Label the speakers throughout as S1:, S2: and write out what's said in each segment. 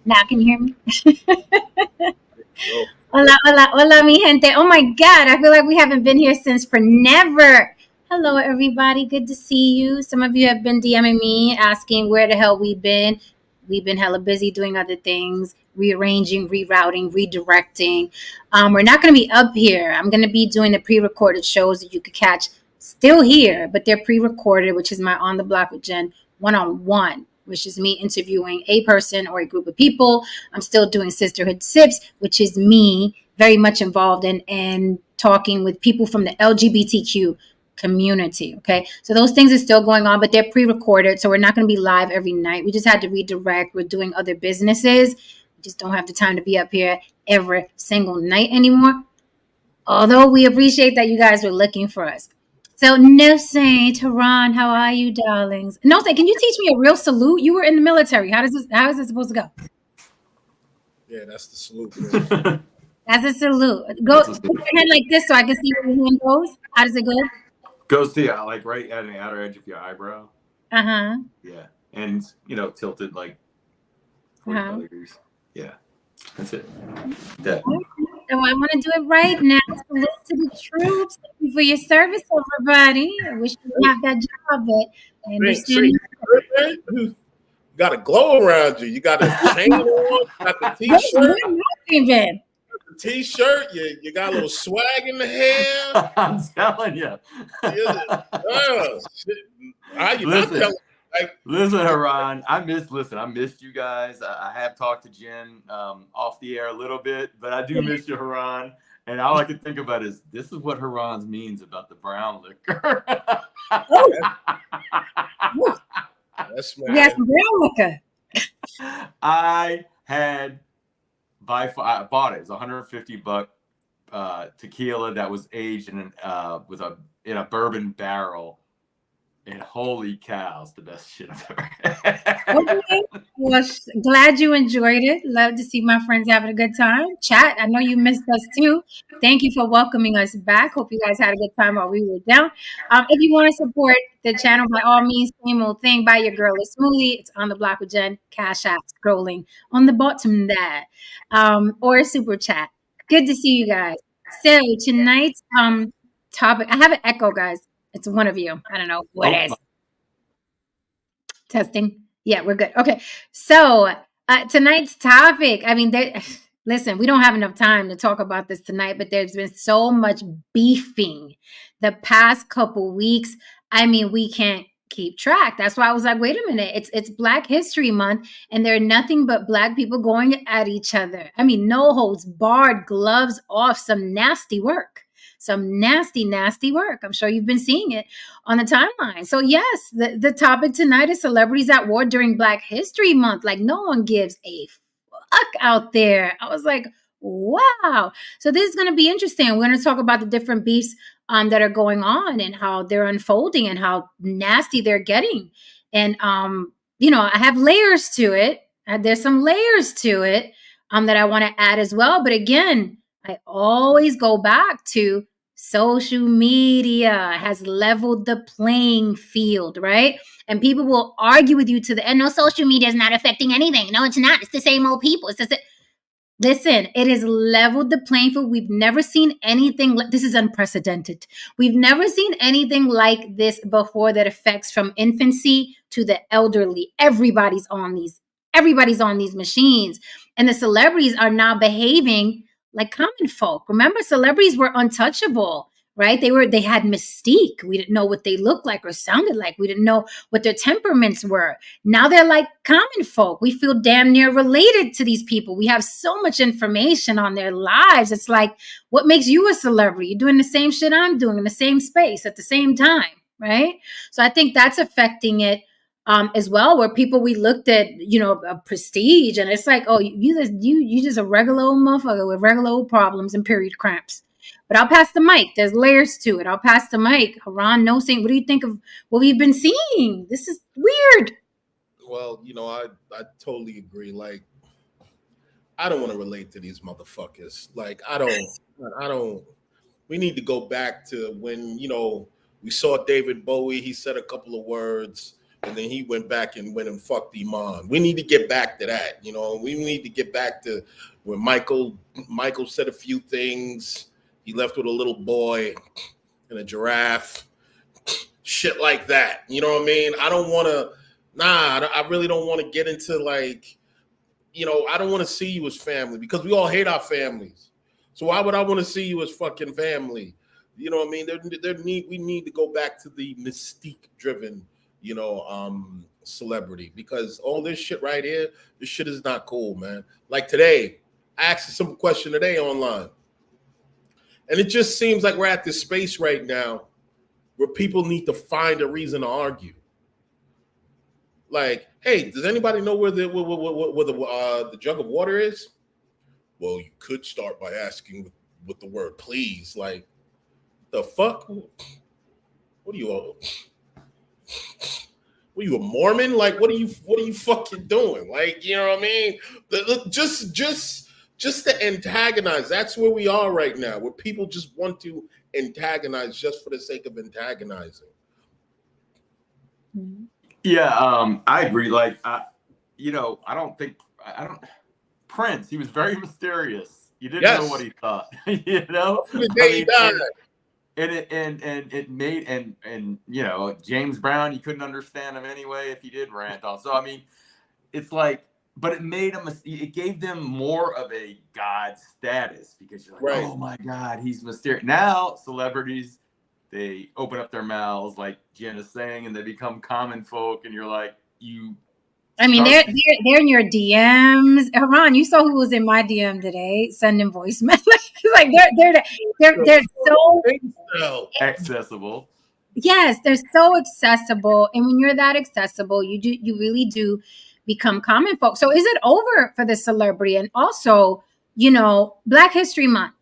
S1: Now, can you hear me? Hola, hola, hola, mi gente. Oh my God, I feel like we haven't been here since forever. Hello, everybody. Good to see you. Some of you have been DMing me asking where the hell we've been. We've been hella busy doing other things, rearranging, rerouting, redirecting. We're not going to be up here. I'm going to be doing the pre-recorded shows that you could catch still here, but they're pre-recorded, which is my On the Block with Jen one-on-one, which is me interviewing a person or a group of people. I'm still doing Sisterhood Sips, which is me very much involved in talking with people from the LGBTQ community. Okay. So those things are still going on, but they're pre-recorded. So we're not going to be live every night. We just had to redirect. We're doing other businesses. We just don't have the time to be up here every single night anymore. Although we appreciate that you guys were looking for us. So, Nose, Tehran, how are you, darlings? Nose, can you teach me a real salute? You were in the military. How is this supposed to go?
S2: Yeah, that's the salute.
S1: That's a salute. Go put your hand like this so I can see where your hand goes. How does it go?
S3: Goes to like right at the outer edge of your eyebrow.
S1: Uh-huh.
S3: Yeah. And tilted like 45 degrees. Yeah. That's it. Yeah.
S1: So I want to do it right now. Salute to the troops. Thank you for your service, everybody. I wish you would have that job, but I understand.
S2: You got a glow around you. You got a chain on, got the t-shirt. T-shirt, you got a little swag in the hair.
S3: I'm telling you. Listen, Haran, I missed you guys. I have talked to Jen off the air a little bit, but I do miss you, Haran. And all I can think about is this is what Haran's means about the brown liquor.
S2: That's
S1: yes, brown liquor.
S3: I bought it. It's $150 tequila that was aged in a bourbon barrel. And holy cow, it's the best shit I've ever had.
S1: Okay. Well, glad you enjoyed it. Love to see my friends having a good time. Chat, I know you missed us too. Thank you for welcoming us back. Hope you guys had a good time while we were down. If you want to support the channel, by all means, same old thing. Buy your girl a smoothie. It's On the Block with Jen. Cash App scrolling on the bottom there. Or super chat. Good to see you guys. So tonight's topic, I have an echo, guys. It's one of you. I don't know what it is. Testing. Yeah, we're good. Okay. So tonight's topic, I mean, listen, we don't have enough time to talk about this tonight, but there's been so much beefing the past couple weeks. I mean, we can't keep track. That's why I was like, wait a minute, it's Black History Month, and there are nothing but Black people going at each other. I mean, no holds barred, gloves off, some nasty work. Some nasty, nasty work. I'm sure you've been seeing it on the timeline. So yes, the topic tonight is celebrities at war during Black History Month. Like no one gives a fuck out there. I was like, wow. So this is going to be interesting. We're going to talk about the different beefs that are going on and how they're unfolding and how nasty they're getting. And, I have layers to it. There's some layers to it that I want to add as well. But again, I always go back to social media has leveled the playing field, right? And people will argue with you to the end. No, social media is not affecting anything. No, it's not. It's the same old people. It's just listen, it has leveled the playing field. We've never seen anything. This is unprecedented. We've never seen anything like this before that affects from infancy to the elderly. Everybody's on these machines. And the celebrities are now behaving like common folk. Remember, celebrities were untouchable, right? They had mystique. We didn't know what they looked like or sounded like. We didn't know what their temperaments were. Now they're like common folk. We feel damn near related to these people. We have so much information on their lives. It's like, what makes you a celebrity? You're doing the same shit I'm doing in the same space at the same time, right? So I think that's affecting it as well, where people we looked at, a prestige, and it's like, oh, you just a regular old motherfucker with regular old problems and period cramps. But I'll pass the mic. There's layers to it. I'll pass the mic. Haran, no saying. What do you think of what we've been seeing? This is weird.
S2: Well, I totally agree. Like, I don't want to relate to these motherfuckers. Like, I don't. We need to go back to when we saw David Bowie. He said a couple of words. and then he went back and went and fucked Iman. We need to get back to that. You know, we need to get back to when Michael said a few things. He left with a little boy and a giraffe. Shit like that. You know what I mean? I don't want to. I really don't want to get into like, you know, I don't want to see you as family because we all hate our families. So why would I want to see you as fucking family? You know what I mean? We need to go back to the mystique-driven, you know, celebrity, because all this shit right here, this shit is not cool, man. Like today, I asked a simple question today online, and it just seems like we're at this space right now where people need to find a reason to argue. Like, hey, does anybody know where the jug of water is? Well, you could start by asking with the word please. Like, the fuck? What are you all? What are you, a Mormon? Like, what are you fucking doing? Like, you know what I mean? Just to antagonize. That's where we are right now, where people just want to antagonize just for the sake of antagonizing.
S3: Yeah, I agree. Like, Prince, he was very mysterious. You didn't know what he thought, you know?
S2: He died.
S3: And it made, and you know, James Brown, you couldn't understand him anyway if he did rant on. So, I mean, it's like, but it made him, it gave them more of a God status, because you're like, oh my God, he's mysterious. Now, celebrities, they open up their mouths, like Jen is saying, and they become common folk, and you're like,
S1: I mean, they're in your DMs. Haran, you saw who was in my DM today, sending voice messages. Like they're so
S3: accessible.
S1: Yes, they're so accessible, and when you're that accessible, you really do become common folk. So, is it over for the celebrity? And also, you know, Black History Month.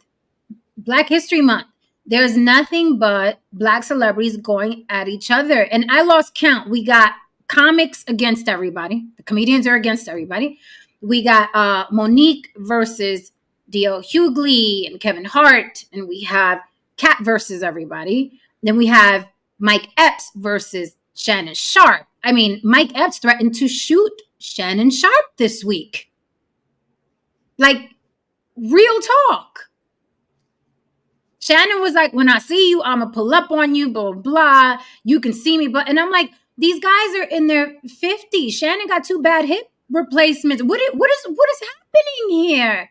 S1: There's nothing but Black celebrities going at each other, and I lost count. We got comics against everybody. The comedians are against everybody. We got Monique versus D.L. Hughley and Kevin Hart, and we have Kat versus everybody. Then we have Mike Epps versus Shannon Sharpe. I mean, Mike Epps threatened to shoot Shannon Sharpe this week. Like, real talk. Shannon was like, when I see you, I'm going to pull up on you, blah, blah, blah. You can see me. And I'm like, these guys are in their 50s. Shannon got 2 bad hip replacements. What is happening here?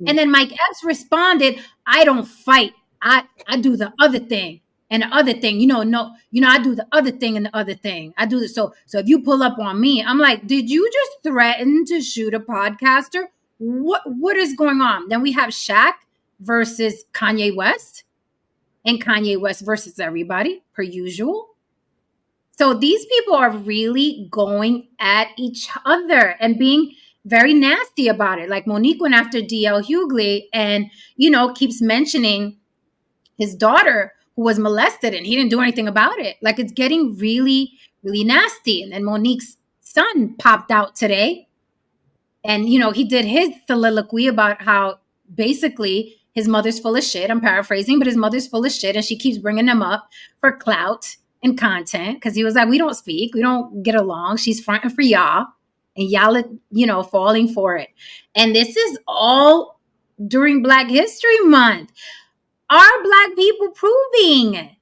S1: And then Mike Epps responded, I don't fight. I do the other thing. And the other thing, I do the other thing and the other thing. I do this. So if you pull up on me, I'm like, did you just threaten to shoot a podcaster? What is going on? Then we have Shaq versus Kanye West, and Kanye West versus everybody, per usual. So these people are really going at each other and being very nasty about it. Like Monique went after D.L. Hughley and, keeps mentioning his daughter who was molested and he didn't do anything about it. Like, it's getting really, really nasty. And then Monique's son popped out today and, he did his soliloquy about how basically his mother's full of shit. I'm paraphrasing, but his mother's full of shit. And she keeps bringing him up for clout and content. Cause he was like, we don't speak. We don't get along. She's fronting for y'all and y'all are, falling for it. And this is all during Black History Month. Are Black people proving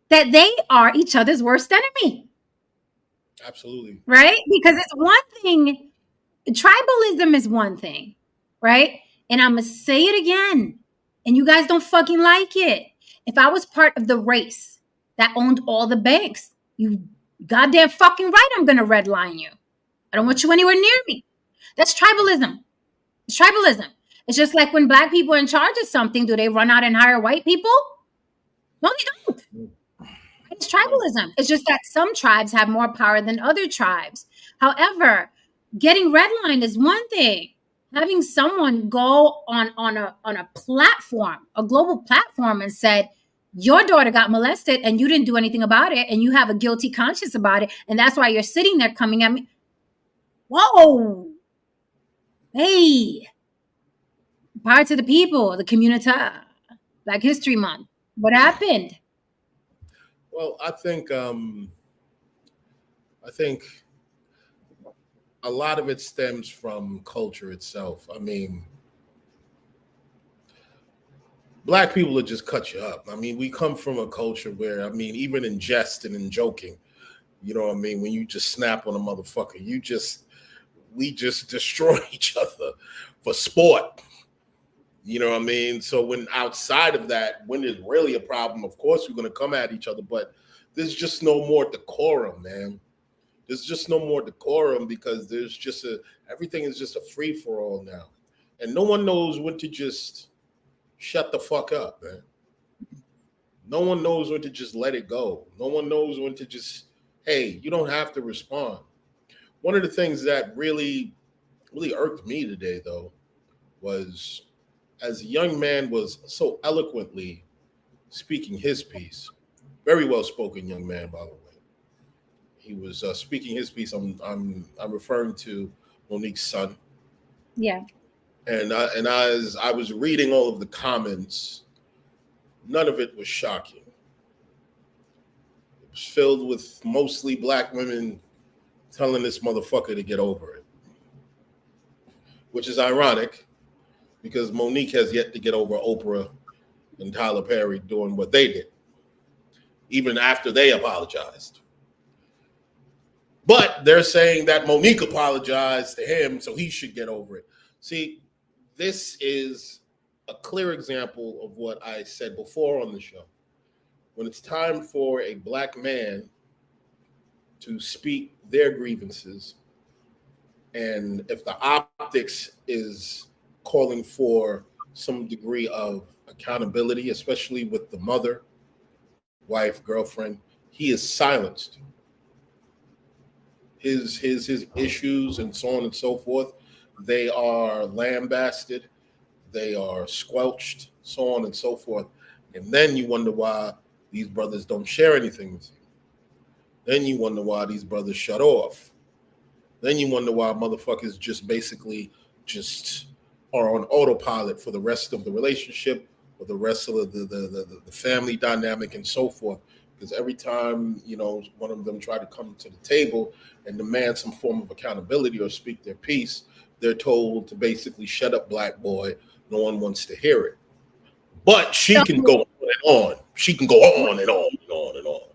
S1: that they are each other's worst enemy?
S2: Absolutely.
S1: Right? Because it's one thing. Tribalism is one thing, right? And I'm going to say it again. And you guys don't fucking like it. If I was part of the race that owned all the banks, you goddamn fucking right, I'm going to redline you. I don't want you anywhere near me. That's tribalism. It's tribalism. It's just like when Black people are in charge of something, do they run out and hire white people? No, they don't. It's tribalism. It's just that some tribes have more power than other tribes. However, getting redlined is one thing. Having someone go on a platform, a global platform, and said, your daughter got molested and you didn't do anything about it and you have a guilty conscience about it, and that's why you're sitting there coming at me. Whoa. Hey. Power to the people, the community. Black History Month. What happened?
S2: Well, I think I think a lot of it stems from culture itself. I mean, black people will just cut you up. I mean, we come from a culture where, I mean, even in jest and in joking, you know what I mean? When you just snap on a motherfucker, we just destroy each other for sport. You know what I mean? So when outside of that, when there's really a problem, of course we're going to come at each other, but there's just no more decorum, man. There's just no more decorum because everything is just a free for all now. And no one knows when to just shut the fuck up, man. No one knows when to just let it go. No one knows when to just, hey, you don't have to respond. One of the things that really, really irked me today, though, was as a young man was so eloquently speaking his piece. Very well spoken young man, by the way. He was speaking his piece. I'm referring to Monique's son.
S1: Yeah.
S2: And as I was reading all of the comments, none of it was shocking. It was filled with mostly black women telling this motherfucker to get over it, which is ironic because Monique has yet to get over Oprah and Tyler Perry doing what they did, even after they apologized. But they're saying that Monique apologized to him, so he should get over it. See, this is a clear example of what I said before on the show. When it's time for a black man to speak their grievances, and if the optics is calling for some degree of accountability, especially with the mother, wife, girlfriend, he is silenced. His issues and so on and so forth, they are lambasted, they are squelched, so on and so forth. And then you wonder why these brothers don't share anything with you. Then you wonder why these brothers shut off. Then you wonder why motherfuckers just basically just are on autopilot for the rest of the relationship or the rest of the family dynamic and so forth. Because every time, you know, one of them try to come to the table and demand some form of accountability or speak their piece, they're told to basically shut up, black boy. No one wants to hear it. But she can go on and on. She can go on and on and on and on.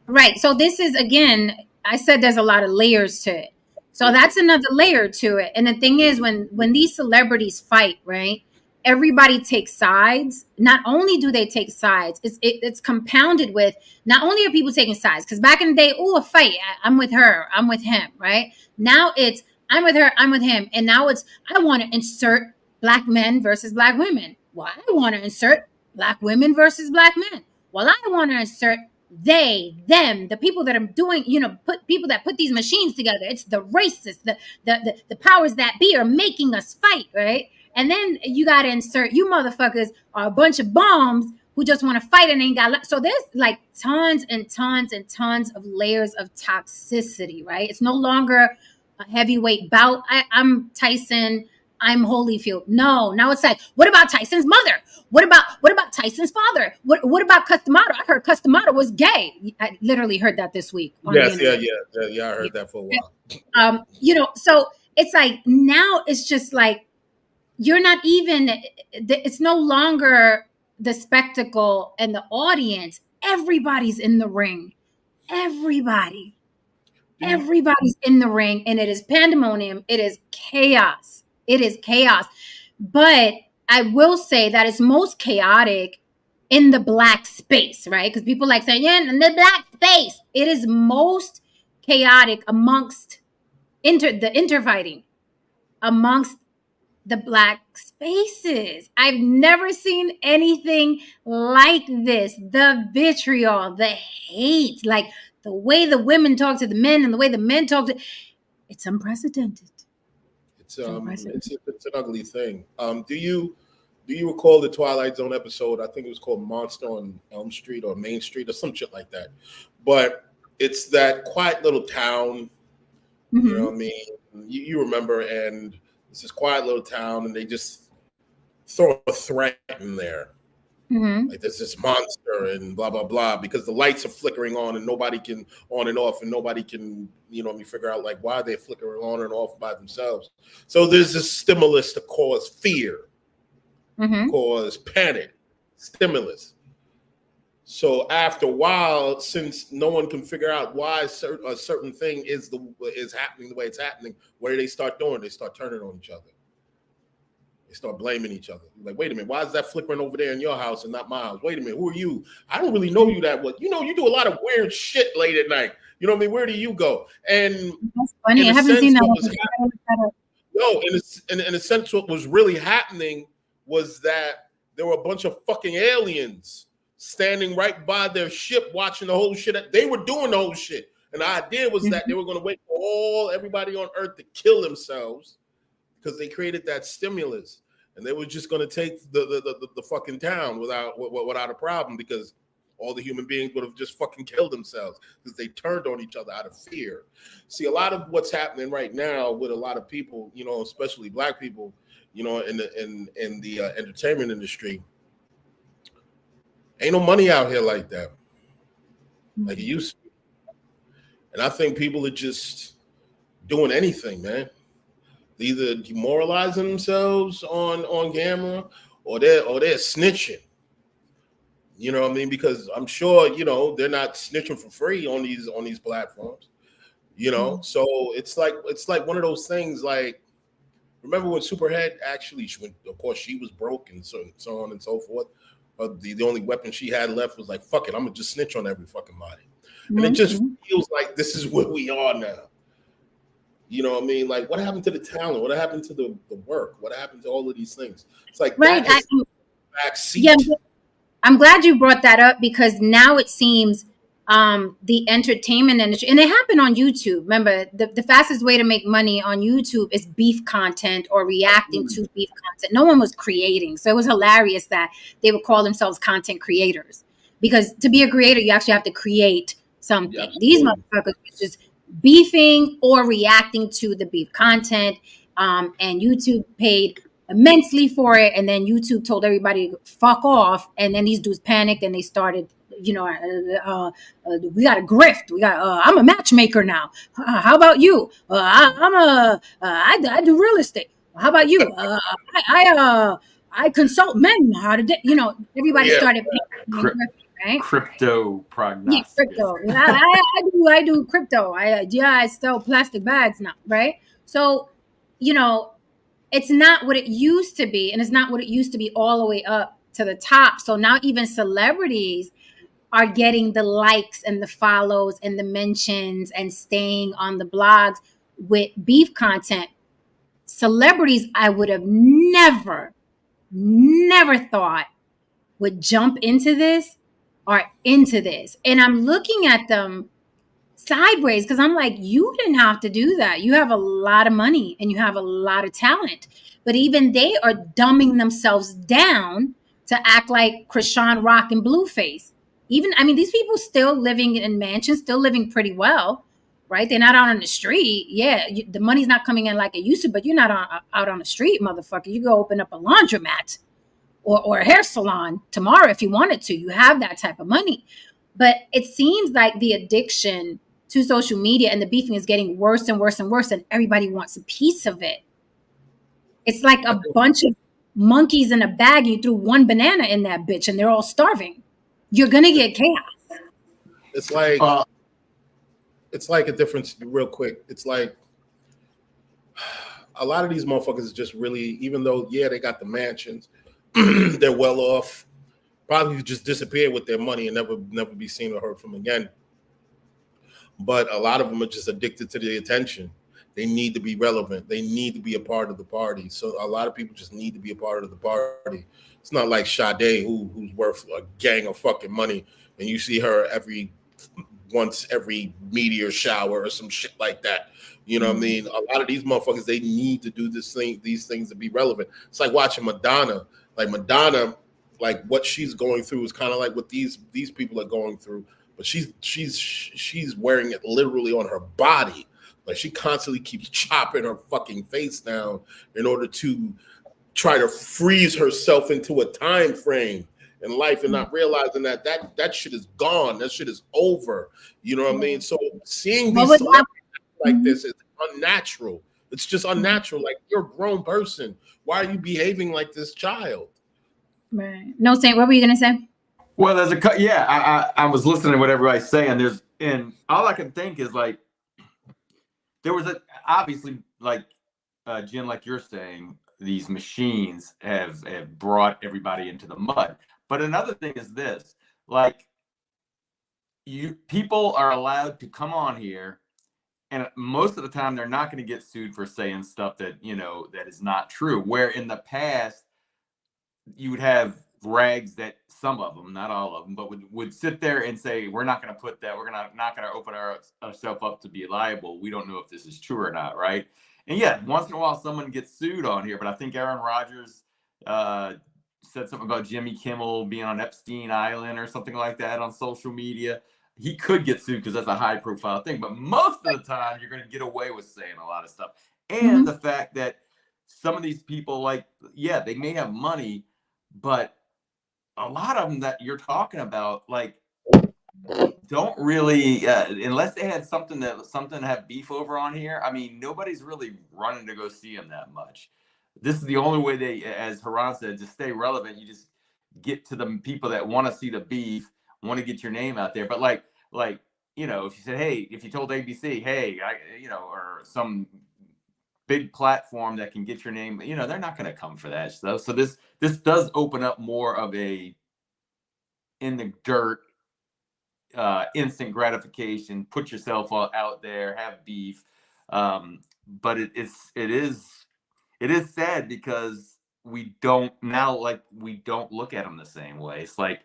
S1: Right. So this is, again, I said there's a lot of layers to it. So that's another layer to it. And the thing is, when these celebrities fight, right, everybody takes sides. Not only do they take sides, it's compounded with, not only are people taking sides, because back in the day, oh, a fight, I'm with her, I'm with him, right? Now it's, I'm with her, I'm with him. And now it's, I want to insert black men versus black women. Well, I want to insert black women versus black men. Well, I want to insert they, them, the people that are doing, you know, people that put these machines together. It's the racists, the powers that be are making us fight, right? And then you got to insert, you motherfuckers are a bunch of bombs who just want to fight and ain't got. So there's like tons and tons and tons of layers of toxicity, right? It's no longer a heavyweight bout. I'm Tyson. I'm Holyfield. No, now it's like, what about Tyson's mother? What about Tyson's father? What about Customato? I heard Customato was gay. I literally heard that this week.
S2: Yes, yeah. I heard that for a while.
S1: You know, so it's like now it's just like you're not even. It's no longer the spectacle and the audience. Everybody's in the ring. Everybody's in the ring, and it is pandemonium. It is chaos. It is chaos. But I will say that it's most chaotic in the black space, right? Because people like saying, yeah, in the black space. It is most chaotic amongst the interfighting amongst the black spaces. I've never seen anything like this. The vitriol, the hate, like the way the women talk to the men and the way the men talk to, it's unprecedented.
S2: It's an ugly thing. Do you recall the Twilight Zone episode? I think it was called Monster on Elm Street or Main Street or some shit like that. But it's that quiet little town. Mm-hmm. You know what I mean? You remember, and it's this quiet little town, and they just throw a threat in there. Like there's this monster and blah blah blah because the lights are flickering on and nobody can on and off and nobody can figure out like why they're flickering on and off by themselves. So there's this stimulus to cause fear, cause panic, stimulus. So after a while, since no one can figure out why a certain thing is happening the way it's happening, what do they start doing? They start turning on each other. They start blaming each other. Like, wait a minute, why is that flickering over there in your house and not my house? Wait a minute, who are you? I don't really know you that well. You do a lot of weird shit late at night. You know what I mean? Where do you go? And
S1: that's funny. I haven't seen that.
S2: No, in a sense, what was really happening was that there were a bunch of fucking aliens standing right by their ship watching the whole shit. They were doing the whole shit. And the idea was that they were going to wait for everybody on Earth to kill themselves because they created that stimulus. And they were just going to take the fucking town without a problem because all the human beings would have just fucking killed themselves because they turned on each other out of fear. See, a lot of what's happening right now with a lot of people, especially black people, in the entertainment industry, ain't no money out here like that, like it used to be. And I think people are just doing anything, man. They're either demoralizing themselves on camera or they're snitching. You know what I mean? Because I'm sure, they're not snitching for free on these platforms. So it's like one of those things like, remember when Superhead actually, of course she was broke and so on and so forth. The only weapon she had left was like, fuck it, I'm gonna just snitch on every fucking body. And it just feels like this is where we are now. You know what I mean? Like, what happened to the talent? What happened to the work? What happened to all of these things? It's like
S1: right.
S2: That is backseat.
S1: Yeah, I'm glad you brought that up because now it seems the entertainment industry, and it happened on YouTube. Remember, the fastest way to make money on YouTube is beef content or reacting to beef content. No one was creating. So it was hilarious that they would call themselves content creators because to be a creator, you actually have to create something.
S2: Yeah,
S1: these motherfuckers were just beefing or reacting to the beef content, and YouTube paid immensely for it, and then YouTube told everybody to fuck off, and then these dudes panicked and they started, we got a grift. We got. I'm a matchmaker now. How about you? I do real estate. How about you? I consult men how to. Everybody started. Right?
S3: Crypto prognosis.
S1: Yeah, crypto. I do crypto. I sell plastic bags now. Right. So, it's not what it used to be, and it's not what it used to be all the way up to the top. So now even celebrities are getting the likes and the follows and the mentions and staying on the blogs with beef content. Celebrities I would have never thought would jump into this or into this. And I'm looking at them sideways because I'm like, you didn't have to do that. You have a lot of money and you have a lot of talent. But even they are dumbing themselves down to act like Krishan Rock and Blueface. These people still living in mansions, still living pretty well, right? They're not out on the street. Yeah, the money's not coming in like it used to, but you're not out on the street, motherfucker. You go open up a laundromat or a hair salon tomorrow if you wanted to. You have that type of money. But it seems like the addiction to social media and the beefing is getting worse and worse and worse, and everybody wants a piece of it. It's like a bunch of monkeys in a bag. You threw one banana in that bitch and they're all starving. You're going to get chaos.
S2: It's like a difference real quick. It's like a lot of these motherfuckers just really, even though, they got the mansions, they're well off, probably just disappear with their money and never be seen or heard from again. But a lot of them are just addicted to the attention. They need to be relevant. They need to be a part of the party. So a lot of people just need to be a part of the party. It's not like Sade, who's worth a gang of fucking money, and you see her once every meteor shower or some shit like that. You know what I mean? A lot of these motherfuckers, they need to do these things to be relevant. It's like watching Madonna. Like Madonna, like what she's going through is kind of like what these people are going through. But she's wearing it literally on her body. Like she constantly keeps chopping her fucking face down in order to try to freeze herself into a time frame in life and not realizing that that shit is gone. That shit is over. You know what I mean? So seeing these celebrities like this is unnatural. It's just unnatural. Like, you're a grown person. Why are you behaving like this child?
S1: Right. No, Saint, what were you gonna say?
S3: Well, there's I was listening to what everybody's saying. And all I can think is, like, there was obviously, like, Jen, like you're saying, these machines have brought everybody into the mud. But another thing is this, like, people are allowed to come on here, and most of the time they're not going to get sued for saying stuff that, that is not true. Where in the past, you would have rags that, some of them, not all of them, but would sit there and say, we're not going to put that, we're not going to open ourselves up to be liable. We don't know if this is true or not, right? And yeah, once in a while someone gets sued on here, but I think Aaron Rodgers said something about Jimmy Kimmel being on Epstein Island or something like that on social media. He could get sued because that's a high profile thing, but most of the time you're going to get away with saying a lot of stuff. And the fact that some of these people, like, yeah, they may have money, but a lot of them that you're talking about, like, don't really, unless they had something to have beef over on here. I mean, nobody's really running to go see them that much. This is the only way they, as Haran said, to stay relevant. You just get to the people that want to see the beef, want to get your name out there. But like, if you said, hey, if you told ABC, hey, or some big platform that can get your name, they're not going to come for that stuff. So this does open up more of a in the dirt, instant gratification, put yourself out there, have beef. But it is sad because we don't look at them the same way. It's like,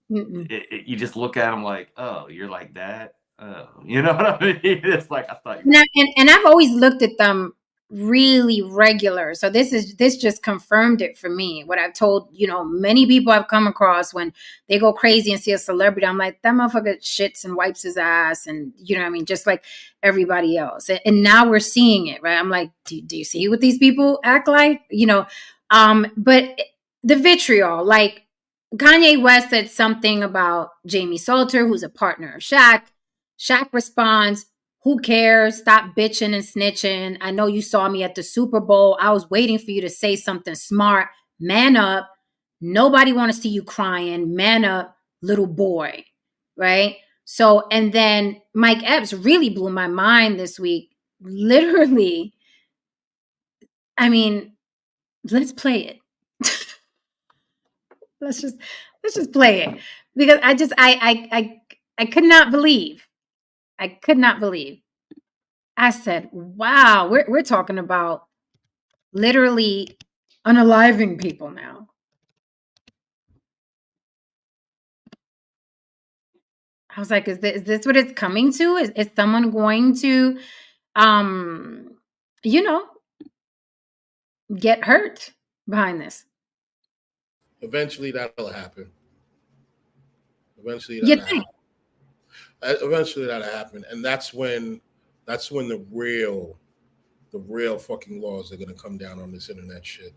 S3: you just look at them like, oh, you're like that. Oh, you know what I mean? It's like, I thought you were.
S1: And I've always looked at them really regular. So this just confirmed it for me. What I've told, many people I've come across, when they go crazy and see a celebrity, I'm like, that motherfucker shits and wipes his ass, and you know what I mean, just like everybody else. And now we're seeing it, right? I'm like, do you see what these people act like? But the vitriol, like Kanye West said something about Jamie Salter, who's a partner of Shaq. Shaq responds, who cares? Stop bitching and snitching. I know you saw me at the Super Bowl. I was waiting for you to say something smart. Man up. Nobody want to see you crying. Man up, little boy. Right? So, and then Mike Epps really blew my mind this week. Literally, I mean, let's play it. let's just play it. Because I could not believe. I could not believe. I said, wow, we're talking about literally unaliving people now. I was like, is this what it's coming to? Is someone going to, get hurt behind this?
S2: Eventually that'll happen. Eventually that'll happen. And that's when the real fucking laws are going to come down on this internet shit.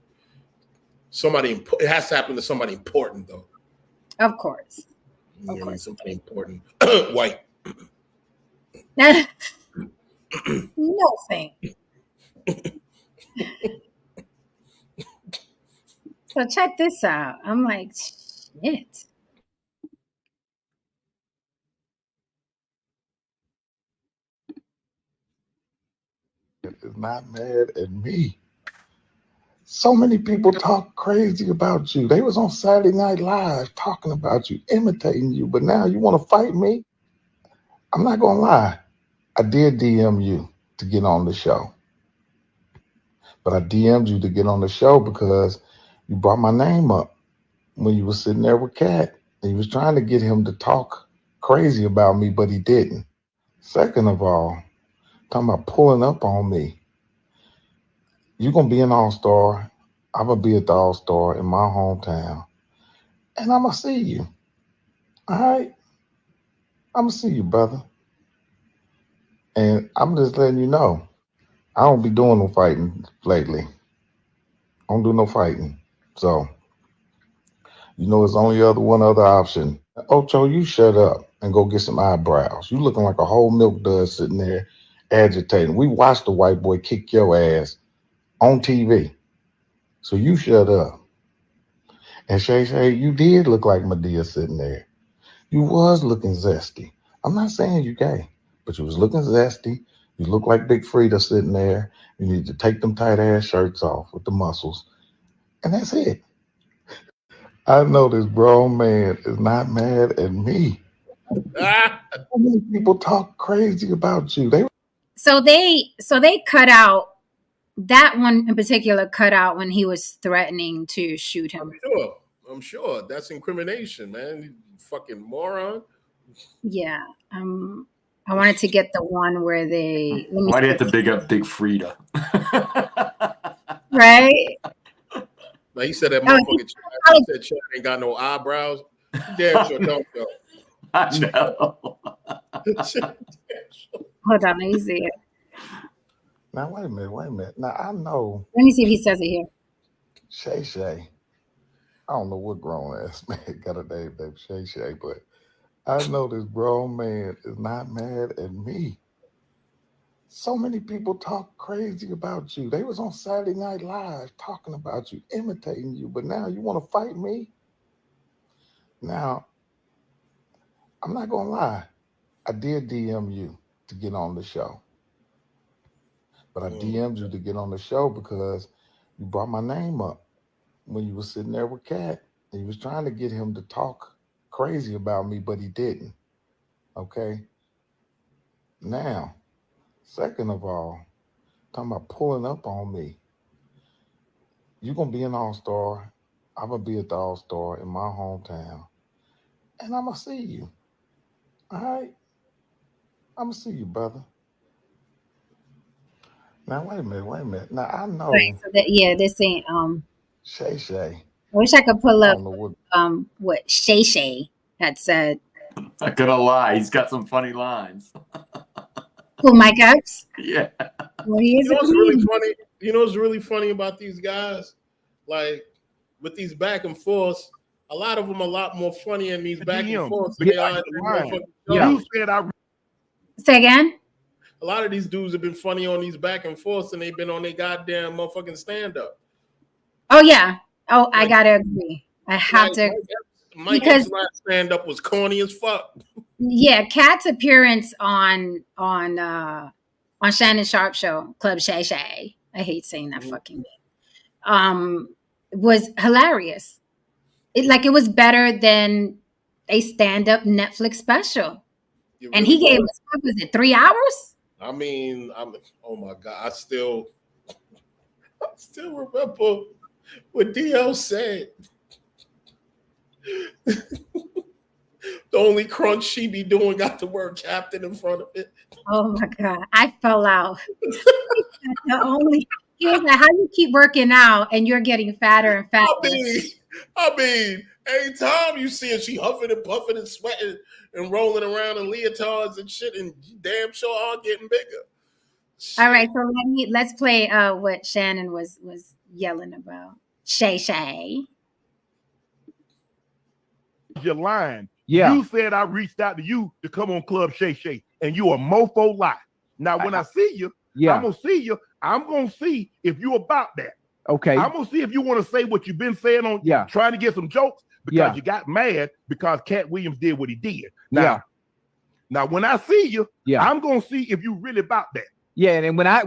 S2: It has to happen to somebody important, though.
S1: Of course.
S2: Somebody important. White.
S1: No thing. So check this out. I'm like, shit.
S4: Is not mad at me. So many people talk crazy about you. They was on Saturday Night Live talking about you, imitating you, but now you want to fight me? I'm not going to lie. I did DM you to get on the show. But I DM'd you to get on the show because you brought my name up when you were sitting there with Kat. And you was trying to get him to talk crazy about me, but he didn't. Second of all, talking about pulling up on me. You're going to be an all-star. I'm going to be at the all-star in my hometown. And I'm going to see you. All right? I'm going to see you, brother. And I'm just letting you know, I don't be doing no fighting lately. I don't do no fighting. So You know, it's only one other option. Ocho, you shut up and go get some eyebrows. You looking like a whole milk dud sitting there agitating. We watched the white boy kick your ass on TV. So you shut up. And Shay Shay, you did look like Medea sitting there. You was looking zesty. I'm not saying you gay, but you was looking zesty. You look like Big Frida sitting there. You need to take them tight ass shirts off with the muscles. And that's it. I know this grown man is not mad at me. So many people talk crazy about you.
S1: So they cut out that one in particular, cut out when he was threatening to shoot him.
S2: I'm sure. That's incrimination, man. You fucking moron.
S1: Yeah. I wanted to get the one where they.
S3: Why do you have to big up Big Frida?
S1: Right?
S2: Now he said that motherfucker Chad said Chad ain't got no eyebrows. Damn sure don't go.
S3: I know.
S1: Hold on, let me see it.
S4: Now wait a minute. Now I know.
S1: Let me see if he says it here.
S4: Shay Shay. I don't know what grown ass man got a name named Shay Shay, but I know this grown man is not mad at me. So many people talk crazy about you. They was on Saturday Night Live talking about you, imitating you, but now you want to fight me? Now, I'm not going to lie. I did DM you to get on the show. But I DM'd you to get on the show because you brought my name up when you were sitting there with Kat. And you was trying to get him to talk crazy about me, but he didn't. Okay? Now, second of all, talking about pulling up on me. You're going to be an all-star. I'm going to be at the all-star in my hometown. And I'm going to see you. All right? I'm going to see you, brother. Now, wait a minute. Now, I know.
S1: Right, so that, this ain't,
S4: Shay Shay.
S1: I wish I could pull
S4: I
S1: up
S4: don't know
S1: what Shay Shay had said.
S3: Not gonna lie, he's got some funny lines.
S1: Who, Mike Epps?
S3: Yeah.
S1: Well, he is
S2: You know what's really funny? You know what's really funny about these guys? Like, with these back and forths, a lot of them are a lot more funny in these back and forths than they are in the motherfucking show.
S5: You said I
S1: Say again?
S2: A lot of these dudes have been funny on these back and forths, and they've been on their goddamn motherfucking stand-up.
S1: Oh, yeah. Oh, I
S2: Like-
S1: gotta agree. I have to.
S2: Mike
S1: Because-
S2: Epps' last stand-up was corny as fuck.
S1: Yeah, Kat's appearance on Shannon Sharp show, Club Shay Shay. I hate saying that fucking name. Was hilarious. It was better than a stand-up Netflix special.
S2: It
S1: And
S2: really
S1: he gave
S2: was.
S1: us, what was it, 3 hours?
S2: I mean, oh my god, I still remember what DL said. The only crunch she be doing got the word captain in front of it.
S1: Oh my God. I fell out. He was like, how do you keep working out and you're getting fatter and fatter?
S2: I mean, anytime you see her, she huffing and puffing and sweating and rolling around in leotards and shit, and damn sure are getting bigger.
S1: All right, so let's play what Shannon was yelling about. Shay Shay.
S5: you're lying.
S6: Yeah.
S5: You said I reached out to you to come on Club Shay Shay, and you a mofo lie. Now, when I see you,
S6: Yeah.
S5: I'm gonna see you. I'm gonna see if you about that.
S6: Okay.
S5: I'm gonna see if you want to say what you've been saying on trying to get some jokes because
S6: Yeah.
S5: you got mad because Cat Williams did what he did.
S6: Yeah.
S5: Now when I see you,
S6: Yeah.
S5: I'm gonna see if you really about that.
S6: Yeah, and when I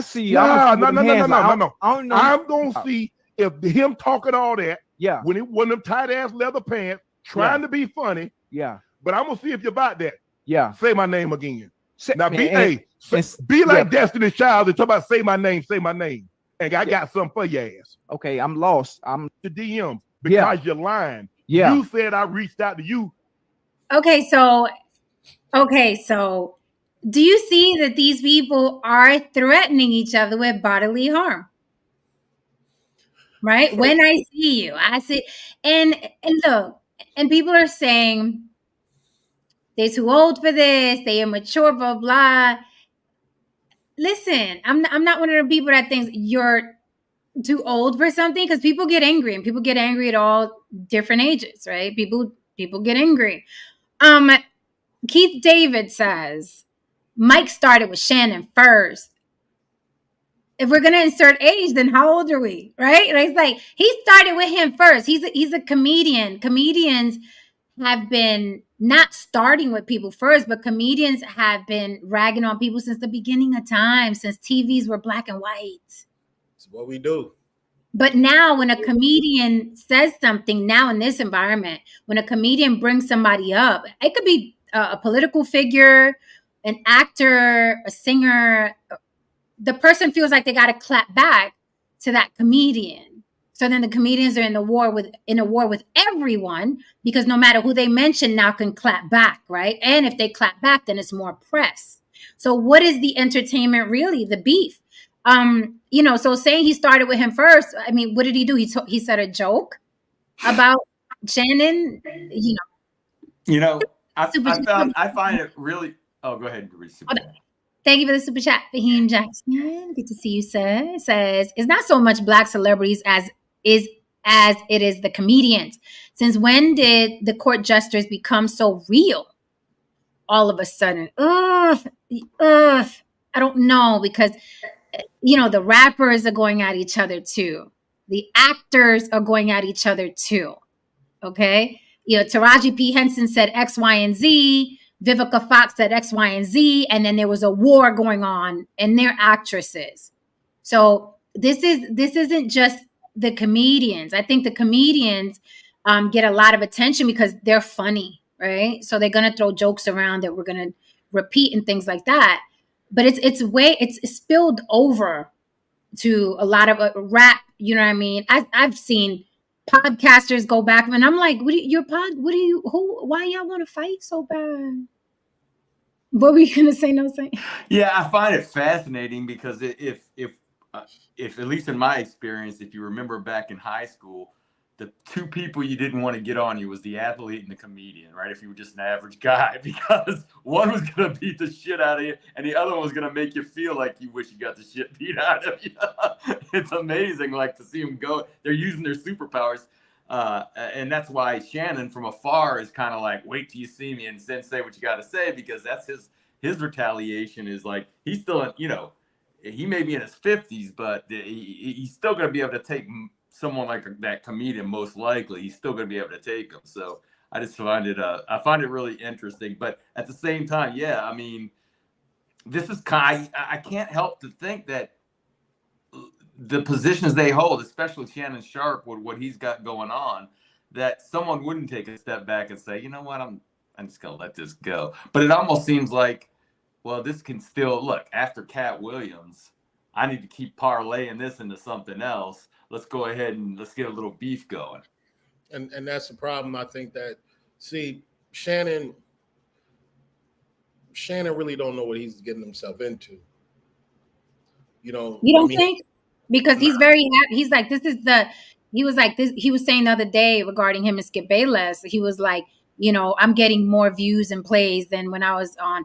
S6: see you,
S5: No.
S6: I'm
S5: gonna see if him talking all that.
S6: Yeah.
S5: When it one of them tight ass leather pants, trying to be funny.
S6: Yeah.
S5: But I'm gonna see if you're about that.
S6: Yeah.
S5: Say my name again. Now be
S6: and-
S5: be like
S6: yeah.
S5: Destiny's Child and talk about say my name, and I got something for your ass.
S6: Okay, I'm lost. I'm
S5: The DM because you're lying.
S6: Yeah.
S5: You said I reached out to you.
S1: Okay, so do you see that these people are threatening each other with bodily harm? Right? When I see you, I see, and look, and people are saying they're too old for this, they immature, blah blah. Listen, I'm not one of the people that thinks you're too old for something, because people get angry, and people get angry at all different ages, right? People get angry. Keith David says Mike started with Shannon first. If we're gonna insert age, then how old are we, right? And it's like he started with him first. He's a comedian. Comedians have been not starting with people first, but comedians have been ragging on people since the beginning of time, since TVs were black and white.
S2: It's what we do.
S1: But now when a comedian says something, now in this environment, when a comedian brings somebody up, it could be a political figure, an actor, a singer, the person feels like they got to clap back to that comedian. So then the comedians are in a war with everyone, because no matter who they mention now can clap back, right? And if they clap back, then it's more press. So what is the entertainment really? The beef. So saying he started with him first, I mean, what did he do? He said a joke about Shannon,
S3: I find it really. Oh, go ahead and read super.
S1: Thank you for the super chat, Fahim Jackson. Good to see you, sir. It says, it's not so much black celebrities as it is the comedians. Since when did the court jesters become so real all of a sudden? I don't know, because, the rappers are going at each other too. The actors are going at each other too. Okay? Taraji P. Henson said X, Y, and Z. Vivica Fox said X, Y, and Z, and then there was a war going on, and they're actresses. So this isn't just the comedians. I think the comedians get a lot of attention because they're funny, right? So they're gonna throw jokes around that we're gonna repeat and things like that. But it's spilled over to a lot of rap. You know what I mean? I've seen podcasters go back, and I'm like, why y'all want to fight so bad? What were you gonna say? No, say.
S3: Yeah, I find it fascinating because if at least in my experience, if you remember back in high school, the two people you didn't want to get on you was the athlete and the comedian, right? If you were just an average guy, because one was gonna beat the shit out of you, and the other one was gonna make you feel like you wish you got the shit beat out of you. It's amazing, like, to see them go. They're using their superpowers. And that's why Shannon from afar is kind of like, wait till you see me and then say what you got to say, because that's his retaliation is like, he's still, he may be in his 50s, but he's still going to be able to take someone like that comedian. Most likely he's still going to be able to take him. So I just find it really interesting. But at the same time, yeah, I mean, this is I can't help to think that the positions they hold, especially Shannon Sharp, with what he's got going on, that someone wouldn't take a step back and say, you know what, I'm just gonna let this go. But it almost seems like, well, this can still look after Cat Williams. I need to keep parlaying this into something else. Let's go ahead and let's get a little beef going.
S2: And that's the problem. I think that, see, Shannon really don't know what he's getting himself into.
S1: You don't think? Because he's like, he was like this. He was saying the other day regarding him and Skip Bayless, he was like, I'm getting more views and plays than when I was on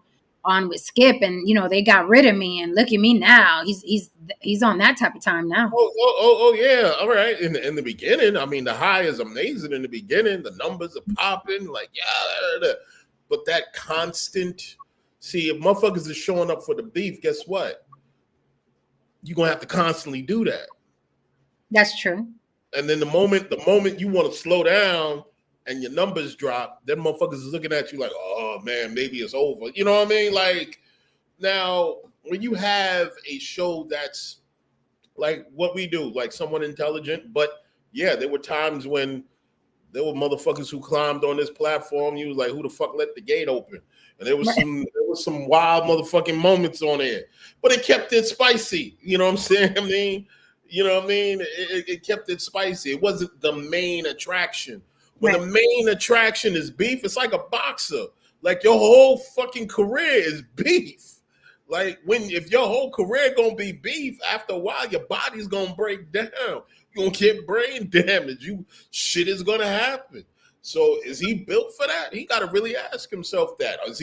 S1: with Skip, and they got rid of me, and look at me now. He's on that type of time now.
S2: Oh yeah, all right. In the beginning, I mean, the high is amazing. In the beginning, the numbers are popping, like, yeah. But that constant, see, if motherfuckers are showing up for the beef, guess what? You're gonna have to constantly do that.
S1: That's true.
S2: And then the moment you want to slow down and your numbers drop, then motherfuckers is looking at you like, oh man, maybe it's over. You know what I mean? Like, now when you have a show that's like what we do, like Somewhat Intelligent, but yeah, there were times when there were motherfuckers who climbed on this platform. You was like, who the fuck let the gate open? And there was some wild motherfucking moments on there, but it kept it spicy. You know what I'm saying? It kept it spicy. It wasn't the main attraction. When the main attraction is beef, it's like a boxer. Like, your whole fucking career is beef. Like, if your whole career gonna be beef, after a while your body's gonna break down. You're gonna get brain damage. Shit is gonna happen. So is he built for that? He got to really ask himself that. Is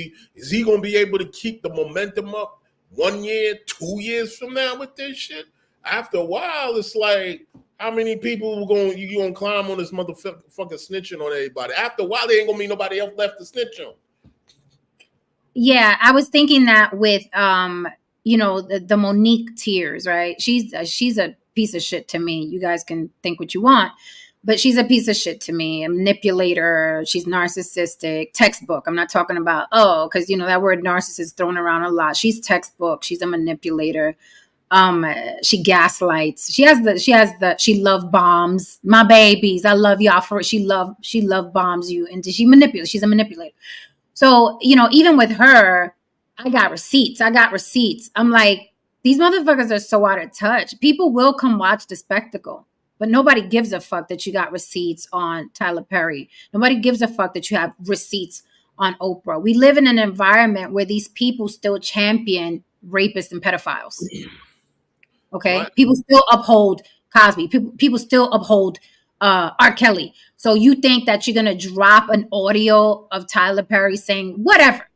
S2: he going to be able to keep the momentum up 1 year, 2 years from now with this shit? After a while, it's like, how many people you gonna climb on this motherfucking snitching on everybody? After a while, there ain't gonna be nobody else left to snitch on.
S1: Yeah, I was thinking that with the Monique tears, right? She's a piece of shit to me. You guys can think what you want, but she's a piece of shit to me. A manipulator. She's narcissistic. Textbook. I'm not talking about because that word narcissist is thrown around a lot. She's textbook. She's a manipulator. She gaslights. She love bombs. My babies, I love y'all for it. She love bombs you, and she manipulates. She's a manipulator. So, even with her, I got receipts. I'm like, these motherfuckers are so out of touch. People will come watch the spectacle, but nobody gives a fuck that you got receipts on Tyler Perry. Nobody gives a fuck that you have receipts on Oprah. We live in an environment where these people still champion rapists and pedophiles. Okay.
S2: What?
S1: People still uphold Cosby. People still uphold R. Kelly. So you think that you're going to drop an audio of Tyler Perry saying whatever,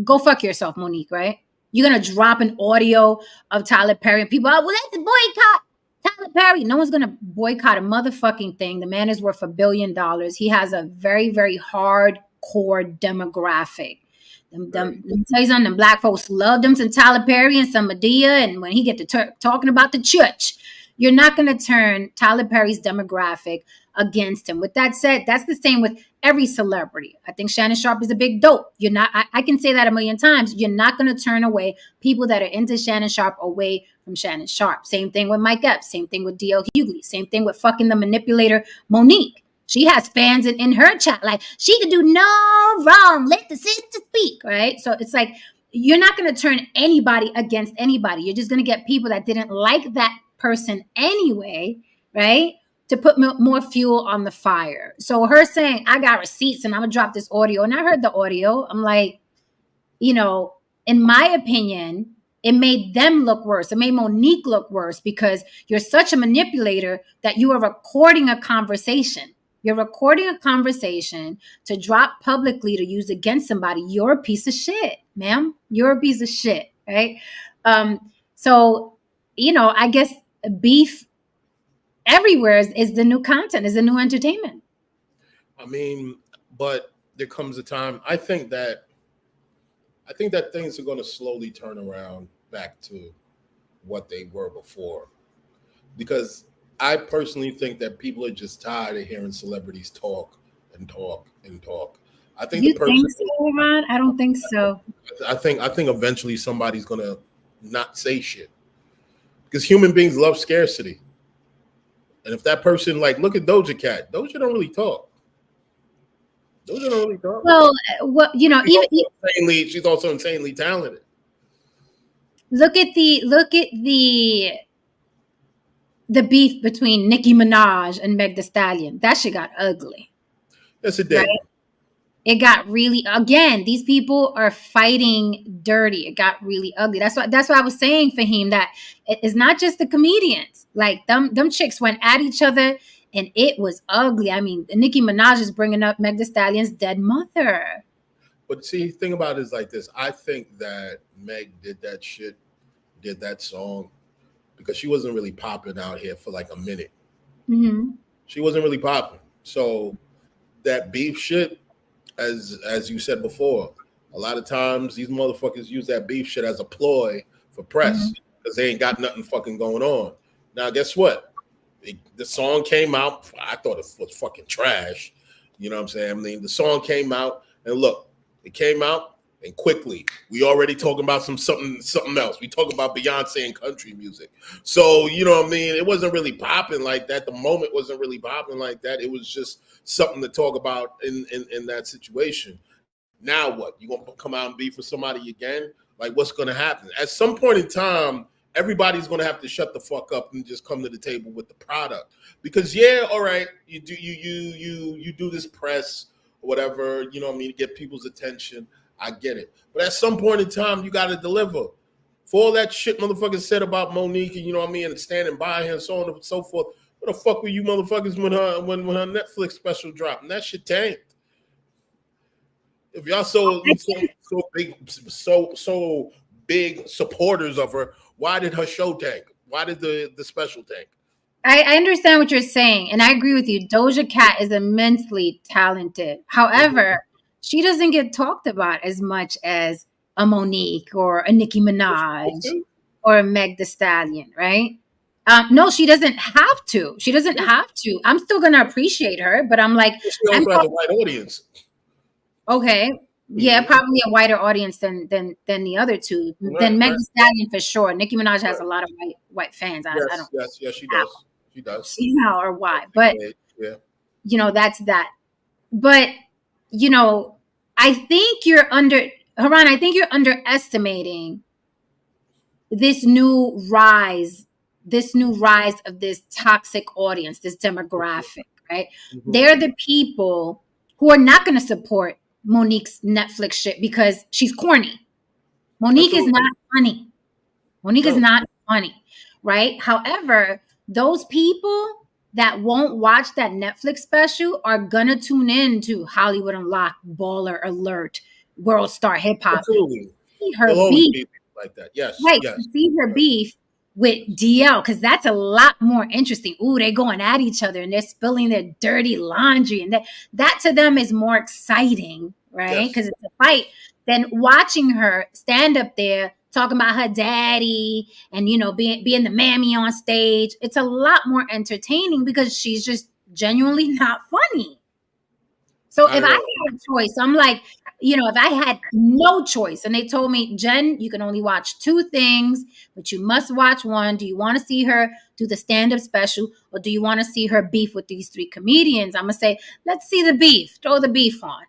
S1: go fuck yourself, Monique, right? You're going to drop an audio of Tyler Perry and people, well, let's boycott Tyler Perry. No one's going to boycott a motherfucking thing. The man is worth $1 billion. He has a very, very hardcore demographic. Let me tell you something, them black folks love them some Tyler Perry and some Medea. And when he get to talking about the church, you're not going to turn Tyler Perry's demographic against him. With that said, that's the same with every celebrity. I think Shannon Sharpe is a big dope. You're not, I can say that a million times. You're not going to turn away people that are into Shannon Sharpe away from Shannon Sharpe. Same thing with Mike Epps. Same thing with D.L. Hughley. Same thing with fucking the manipulator Monique. She has fans in her chat like, she could do no wrong. Let the sister speak, right? So it's like, you're not going to turn anybody against anybody. You're just going to get people that didn't like that person anyway, right? To put more fuel on the fire. So her saying, I got receipts and I'm going to drop this audio. And I heard the audio. I'm like, in my opinion, it made them look worse. It made Monique look worse because you're such a manipulator that you are recording a conversation. You're recording a conversation to drop publicly to use against somebody. You're a piece of shit, ma'am. You're a piece of shit, right? So, I guess beef everywhere is the new content, is the new entertainment.
S2: I mean, but there comes a time, I think that things are going to slowly turn around back to what they were before. Because I personally think that people are just tired of hearing celebrities talk and talk and talk. I think
S1: think so, Ron? I don't think so.
S2: I think eventually somebody's gonna not say shit. Because human beings love scarcity. And if that person, like, look at Doja Cat. Doja don't really talk.
S1: Well,
S2: she's also insanely talented.
S1: Look at the beef between Nicki Minaj and Meg Thee Stallion. That shit got ugly.
S2: Yes, it did. Right?
S1: It got really, again, these people are fighting dirty. It got really ugly. That's why I was saying, Fahim, that it's not just the comedians. Like them chicks went at each other and it was ugly. I mean, Nicki Minaj is bringing up Meg Thee Stallion's dead mother.
S2: But see, the thing about it is like this. I think that Meg did that song because she wasn't really popping out here for like a minute.
S1: Mm-hmm.
S2: She wasn't really popping. So that beef shit, as you said before, a lot of times these motherfuckers use that beef shit as a ploy for press because they ain't got nothing fucking going on. Now, guess what? The song came out. I thought it was fucking trash. You know what I'm saying? I mean, the song came out, and look, it came out, and quickly we already talking about something else. We talking about Beyonce and country music. So you know what I mean? It wasn't really popping like that. The moment wasn't really popping like that. It was just something to talk about in that situation. Now what? You gonna come out and beef for somebody again? Like, what's gonna happen? At some point in time, everybody's gonna have to shut the fuck up and just come to the table with the product. Because all right, you do this press or whatever, you know what I mean, to get people's attention. I get it. But at some point in time, you gotta deliver. For all that shit motherfuckers said about Monique and you know what I mean, and standing by her and so on and so forth. What the fuck were you motherfuckers when her Netflix special dropped? And that shit tanked. If y'all so big supporters of her, why did her show tank? Why did the special tank?
S1: I understand what you're saying, and I agree with you. Doja Cat is immensely talented. However, she doesn't get talked about as much as a Monique or a Nicki Minaj or a Meg Thee Stallion, right? No, she doesn't have to. She doesn't have to. I'm still gonna appreciate her, but I'm like,
S2: She also has a white audience.
S1: okay, yeah, probably a wider audience than the other two. Than Meg Thee Stallion for sure. Nicki Minaj has a lot of white fans. I don't
S2: Yes, she does. She does.
S1: see how or why, but
S2: Yeah.
S1: you know, that's that. But you know, I think you're underestimating this new rise of this toxic audience, this demographic, right? They're the people who are not going to support Monique's Netflix shit because she's corny. Monique is not funny. Monique is not funny, right? However, those people that won't watch that Netflix special are gonna tune in to Hollywood Unlocked, Baller Alert, World Star Hip Hop.
S2: Absolutely.
S1: See her
S2: There'll always
S1: beef,
S2: be like that. Yes.
S1: right?
S2: Yes.
S1: To see her beef with DL, because that's a lot more interesting. Ooh, they're going at each other and they're spilling their dirty laundry, and that to them is more exciting, right? Because it's a fight than watching her stand up there talking about her daddy and, you know, being the mammy on stage. It's a lot more entertaining because she's just genuinely not funny. So if I had a choice, I'm like, you know, if I had no choice and they told me, Jen, you can only watch two things, but you must watch one. Do you want to see her do the stand-up special, or do you want to see her beef with these three comedians? I'm going to say, let's see the beef. Throw the beef on.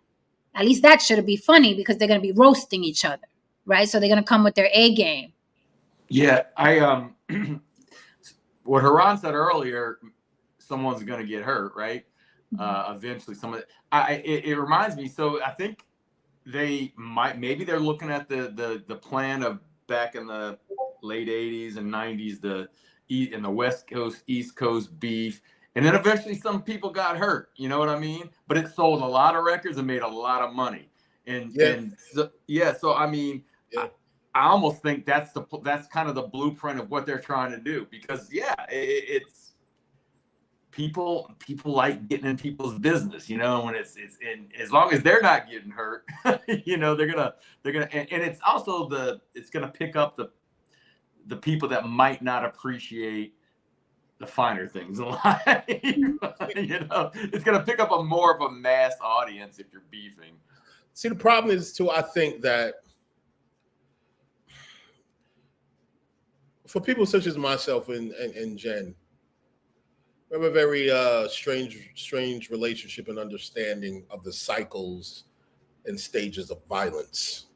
S1: At least that should be funny because they're going to be roasting each other, right? So they're going to come with their A game.
S3: Yeah, what Haran said earlier, someone's going to get hurt, right? Eventually, it reminds me. So I think maybe they're looking at the plan of back in the late 80s and 90s, in the West Coast, East Coast beef. And then eventually some people got hurt, you know what I mean? But it sold a lot of records and made a lot of money. So I mean, I almost think that's kind of the blueprint of what they're trying to do, because it's people like getting in people's business, you know, when it's and as long as they're not getting hurt, you know, they're gonna and it's also it's gonna pick up the people that might not appreciate the finer things in life. You know, it's gonna pick up more of a mass audience if you're beefing.
S2: See, the problem is too, I think that for people such as myself and Jen, we have a very strange relationship and understanding of the cycles and stages of violence.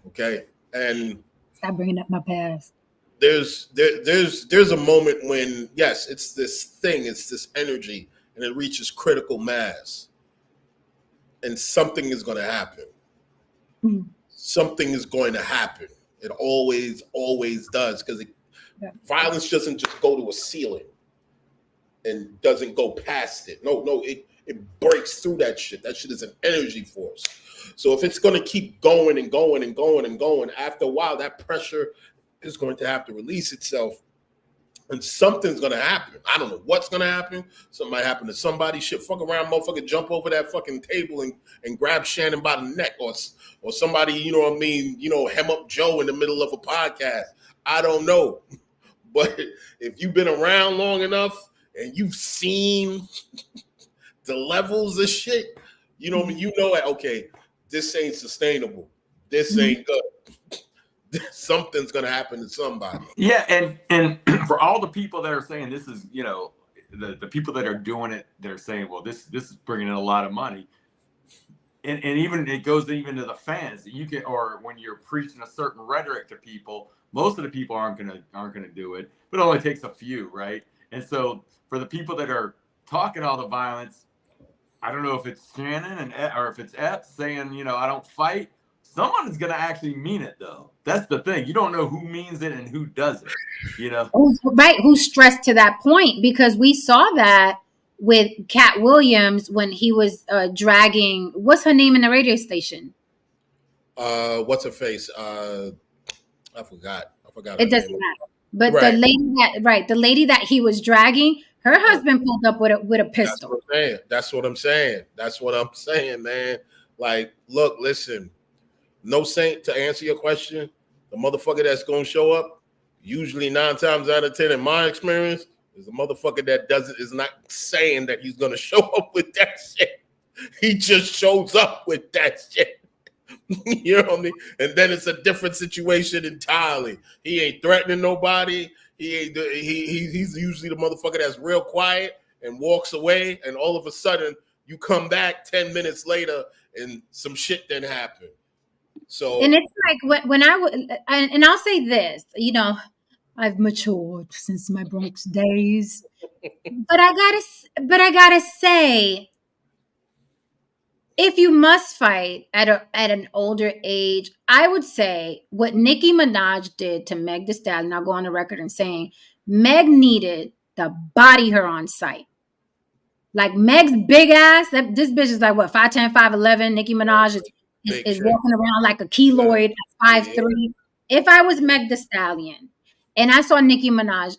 S2: Okay, and
S1: stop bringing up my past.
S2: There's a moment when, yes, it's this energy, and it reaches critical mass, and something is going to happen. Something is going to happen. It always does, because violence doesn't just go to a ceiling and doesn't go past it. No, it breaks through that shit. That shit is an energy force. So if it's going to keep going and going and going and going, after a while, that pressure is going to have to release itself, and something's going to happen. I don't know what's going to happen. Something might happen to somebody. Shit, fuck around, motherfucker, jump over that fucking table and grab Shannon by the neck, or somebody, you know what I mean, you know, hem up Joe in the middle of a podcast. I don't know. But if you've been around long enough and you've seen the levels of shit, you know what I mean, you know that, okay, this ain't sustainable. This ain't good. Something's gonna happen to somebody.
S3: Yeah, and for all the people that are saying this is, you know, the people that are doing it, they're saying, well, this is bringing in a lot of money, and even it goes even to the fans. You can, or when you're preaching a certain rhetoric to people, most of the people aren't gonna do it, but it only takes a few, right? And so for the people that are talking all the violence, I don't know if it's Shannon or if it's Epps saying, you know, I don't fight. Someone is going to actually mean it, though. That's the thing. You don't know who means it and who doesn't, you know?
S1: Right. Who's stressed to that point? Because we saw that with Cat Williams when he was dragging, what's her name in the radio station?
S2: What's her face? I forgot her
S1: It doesn't
S2: name.
S1: matter. But
S2: Right.
S1: the lady that he was dragging, her husband pulled up with a
S2: That's
S1: pistol.
S2: what I'm saying. That's what I'm saying, man. Like, look, listen. No Saint, to answer your question, the motherfucker that's gonna show up, usually 9 times out of 10, in my experience, is the motherfucker that is not saying that he's gonna show up with that shit. He just shows up with that shit. You know what I mean? And then it's a different situation entirely. He ain't threatening nobody. He's usually the motherfucker that's real quiet and walks away, and all of a sudden you come back 10 minutes later and some shit didn't happen. So,
S1: And it's like when I would, and I'll say this, you know, I've matured since my Bronx days, but I gotta say, if you must fight at an older age, I would say what Nicki Minaj did to Meg Thee Stallion. I'll go on the record and saying Meg needed to body her on sight. Like Meg's big ass, this bitch is like what 5'10", 5'11". Nicki Minaj is walking around like a keloid at 5'3". If I was Meg Thee Stallion and I saw Nicki Minaj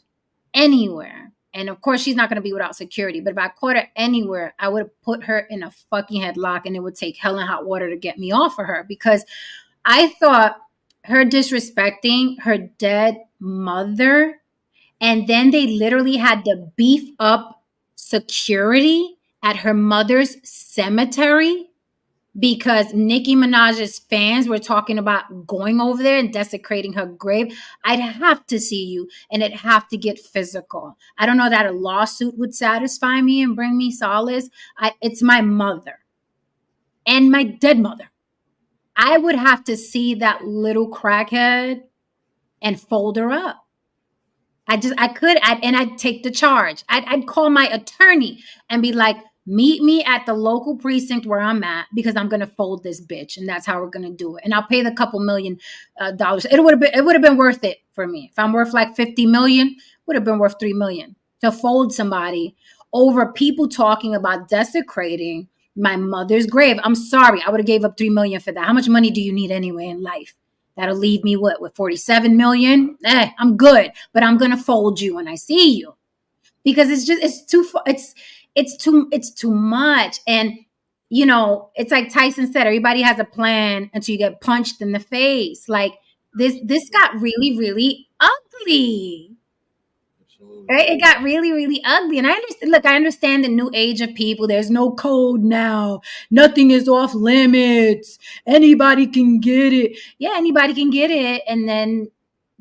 S1: anywhere, and of course she's not going to be without security, but if I caught her anywhere, I would put her in a fucking headlock, and it would take hell and hot water to get me off of her, because I thought her disrespecting her dead mother, and then they literally had to beef up security at her mother's cemetery because Nicki Minaj's fans were talking about going over there and desecrating her grave. I'd have to see you, and it'd have to get physical. I don't know that a lawsuit would satisfy me and bring me solace. It's my mother and my dead mother. I would have to see that little crackhead and fold her up. I'd take the charge. I'd call my attorney and be like, meet me at the local precinct where I'm at, because I'm going to fold this bitch. And that's how we're going to do it. And I'll pay the couple $1 million. It would have been worth it for me. If I'm worth like 50 million, would have been worth 3 million to fold somebody over people talking about desecrating my mother's grave. I'm sorry. I would have gave up 3 million for that. How much money do you need anyway in life? That'll leave me with 47 million. I'm good, but I'm going to fold you when I see you, because it's too much. And, you know, it's like Tyson said, everybody has a plan until you get punched in the face. Like this got really, really ugly. Right? It got really, really ugly. And I understand the new age of people. There's no code now. Nothing is off limits. Anybody can get it. Yeah, anybody can get it. And then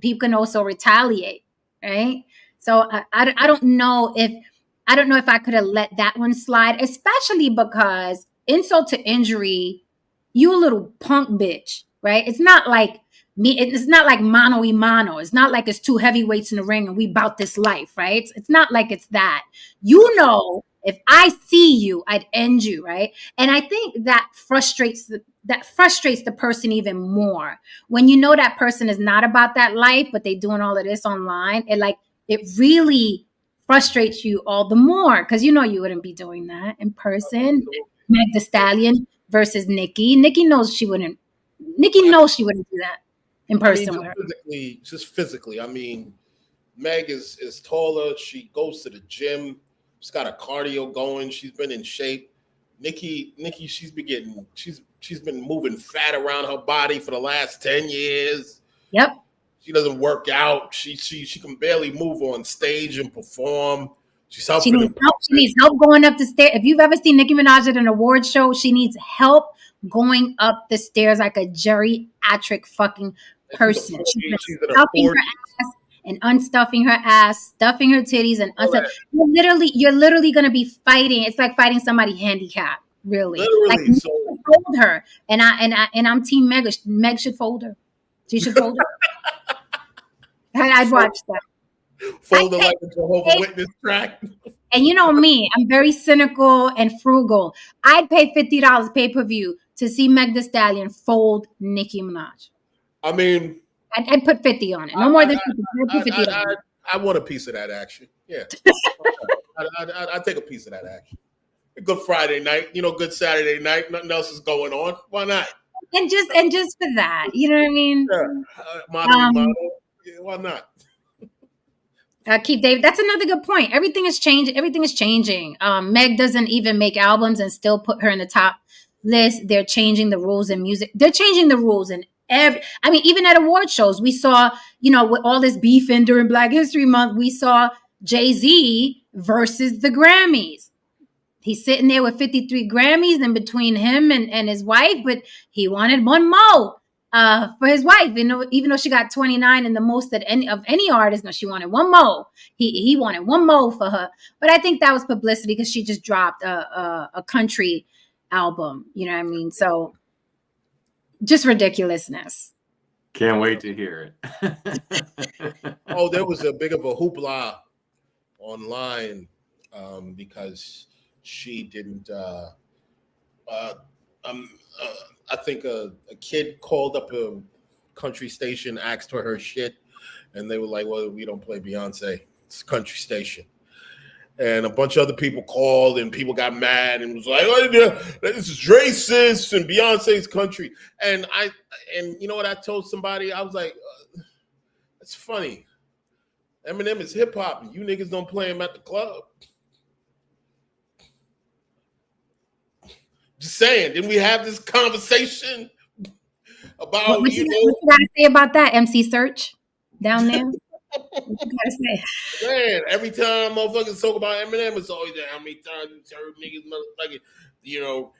S1: people can also retaliate. Right? So I don't know if I could have let that one slide, especially because insult to injury, you a little punk bitch, right? It's not like it's not like mano y mano. It's not like it's two heavyweights in the ring and we bout this life, right? It's not like it's that. You know, if I see you, I'd end you, right? And I think that frustrates the person even more. When you know that person is not about that life, but they doing all of this online, it really frustrates you all the more, because you know you wouldn't be doing that in person. Meg Thee Stallion versus Nicki. Nicki knows she wouldn't do that in person with her.
S2: Physically. I mean, Meg is taller. She goes to the gym. She's got a cardio going. She's been in shape. Nicki, she's been moving fat around her body for the last 10 years.
S1: Yep.
S2: She doesn't work out. She can barely move on stage and perform. She needs
S1: help going up the stairs. If you've ever seen Nicki Minaj at an award show, she needs help going up the stairs like a geriatric fucking person. She's stuffing her ass and unstuffing her ass, stuffing her titties and unstuffing. You're literally going to be fighting. It's like fighting somebody handicapped, really.
S2: Literally.
S1: Like, fold her, and I'm Team Meg. Meg should fold her. She should fold her. I'd watch that.
S2: Fold her like a Jehovah's Witness track.
S1: And you know me, I'm very cynical and frugal. I'd pay $50 pay-per-view to see Meg Thee Stallion fold Nicki Minaj.
S2: I mean,
S1: I'd put 50 on it. No more than 50.
S2: I want a piece of that action. Yeah. I'd take a piece of that action. A good Friday night, good Saturday night. Nothing else is going on. Why not?
S1: and just for that, you know what I mean?
S2: Yeah, model,
S1: Um,
S2: yeah, why not?
S1: Keith David, that's another good point. Everything is changing. Everything is changing. Meg doesn't even make albums and still put her in the top list. They're changing the rules in music. They're changing the rules in every. I mean, even at award shows, we saw, with all this beefing during Black History Month, we saw Jay-Z versus the Grammys. He's sitting there with 53 Grammys in between him and his wife, but he wanted one more for his wife. Even though she got 29 and the most of any artist, no, she wanted one more. He wanted one more for her. But I think that was publicity because she just dropped a country album. You know what I mean? So just ridiculousness.
S3: Can't wait to hear it.
S2: Oh, there was a big of a hoopla online because she didn't. I think a kid called up a country station, asked for her shit, and they were like, "Well, we don't play Beyonce. It's a country station." And a bunch of other people called, and people got mad and was like, "Oh, this is racist and Beyonce's country." And you know what? I told somebody, I was like, "It's funny. Eminem is hip hop, and you niggas don't play him at the club." Just saying. Didn't we have this conversation about
S1: What you gotta say about that, MC Search down there? What you gotta say?
S2: Man, every time motherfuckers talk about Eminem, it's always that how many times you heard niggas motherfucking,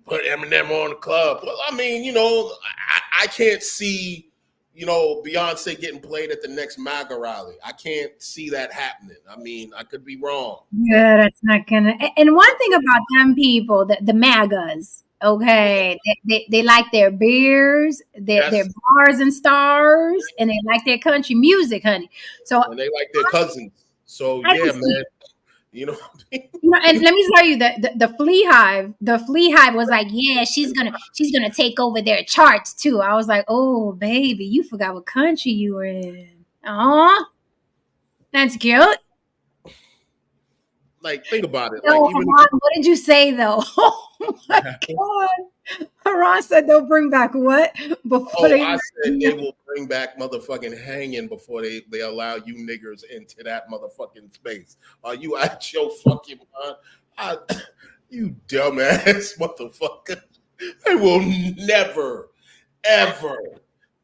S2: put Eminem on the club. Well, I mean, I can't see, Beyonce getting played at the next MAGA rally. I can't see that happening. I mean, I could be wrong.
S1: Yeah, that's not gonna. And one thing about them people, the MAGAs, okay, they like their beers, their bars and stars, and they like their country music, honey. So
S2: and they like their cousins. So yeah, man.
S1: And let me tell you that the Flea Hive was like, yeah, she's gonna take over their charts too. I was like, oh baby, you forgot what country you were in. Aw, that's cute.
S2: Like, think about it.
S1: No, Haran, what did you say though? Oh my God. Haran said they'll bring back what?
S2: I said they will bring back motherfucking hanging before they allow you niggers into that motherfucking space. Are you out your fucking mind? You dumbass motherfucker. They will never, ever,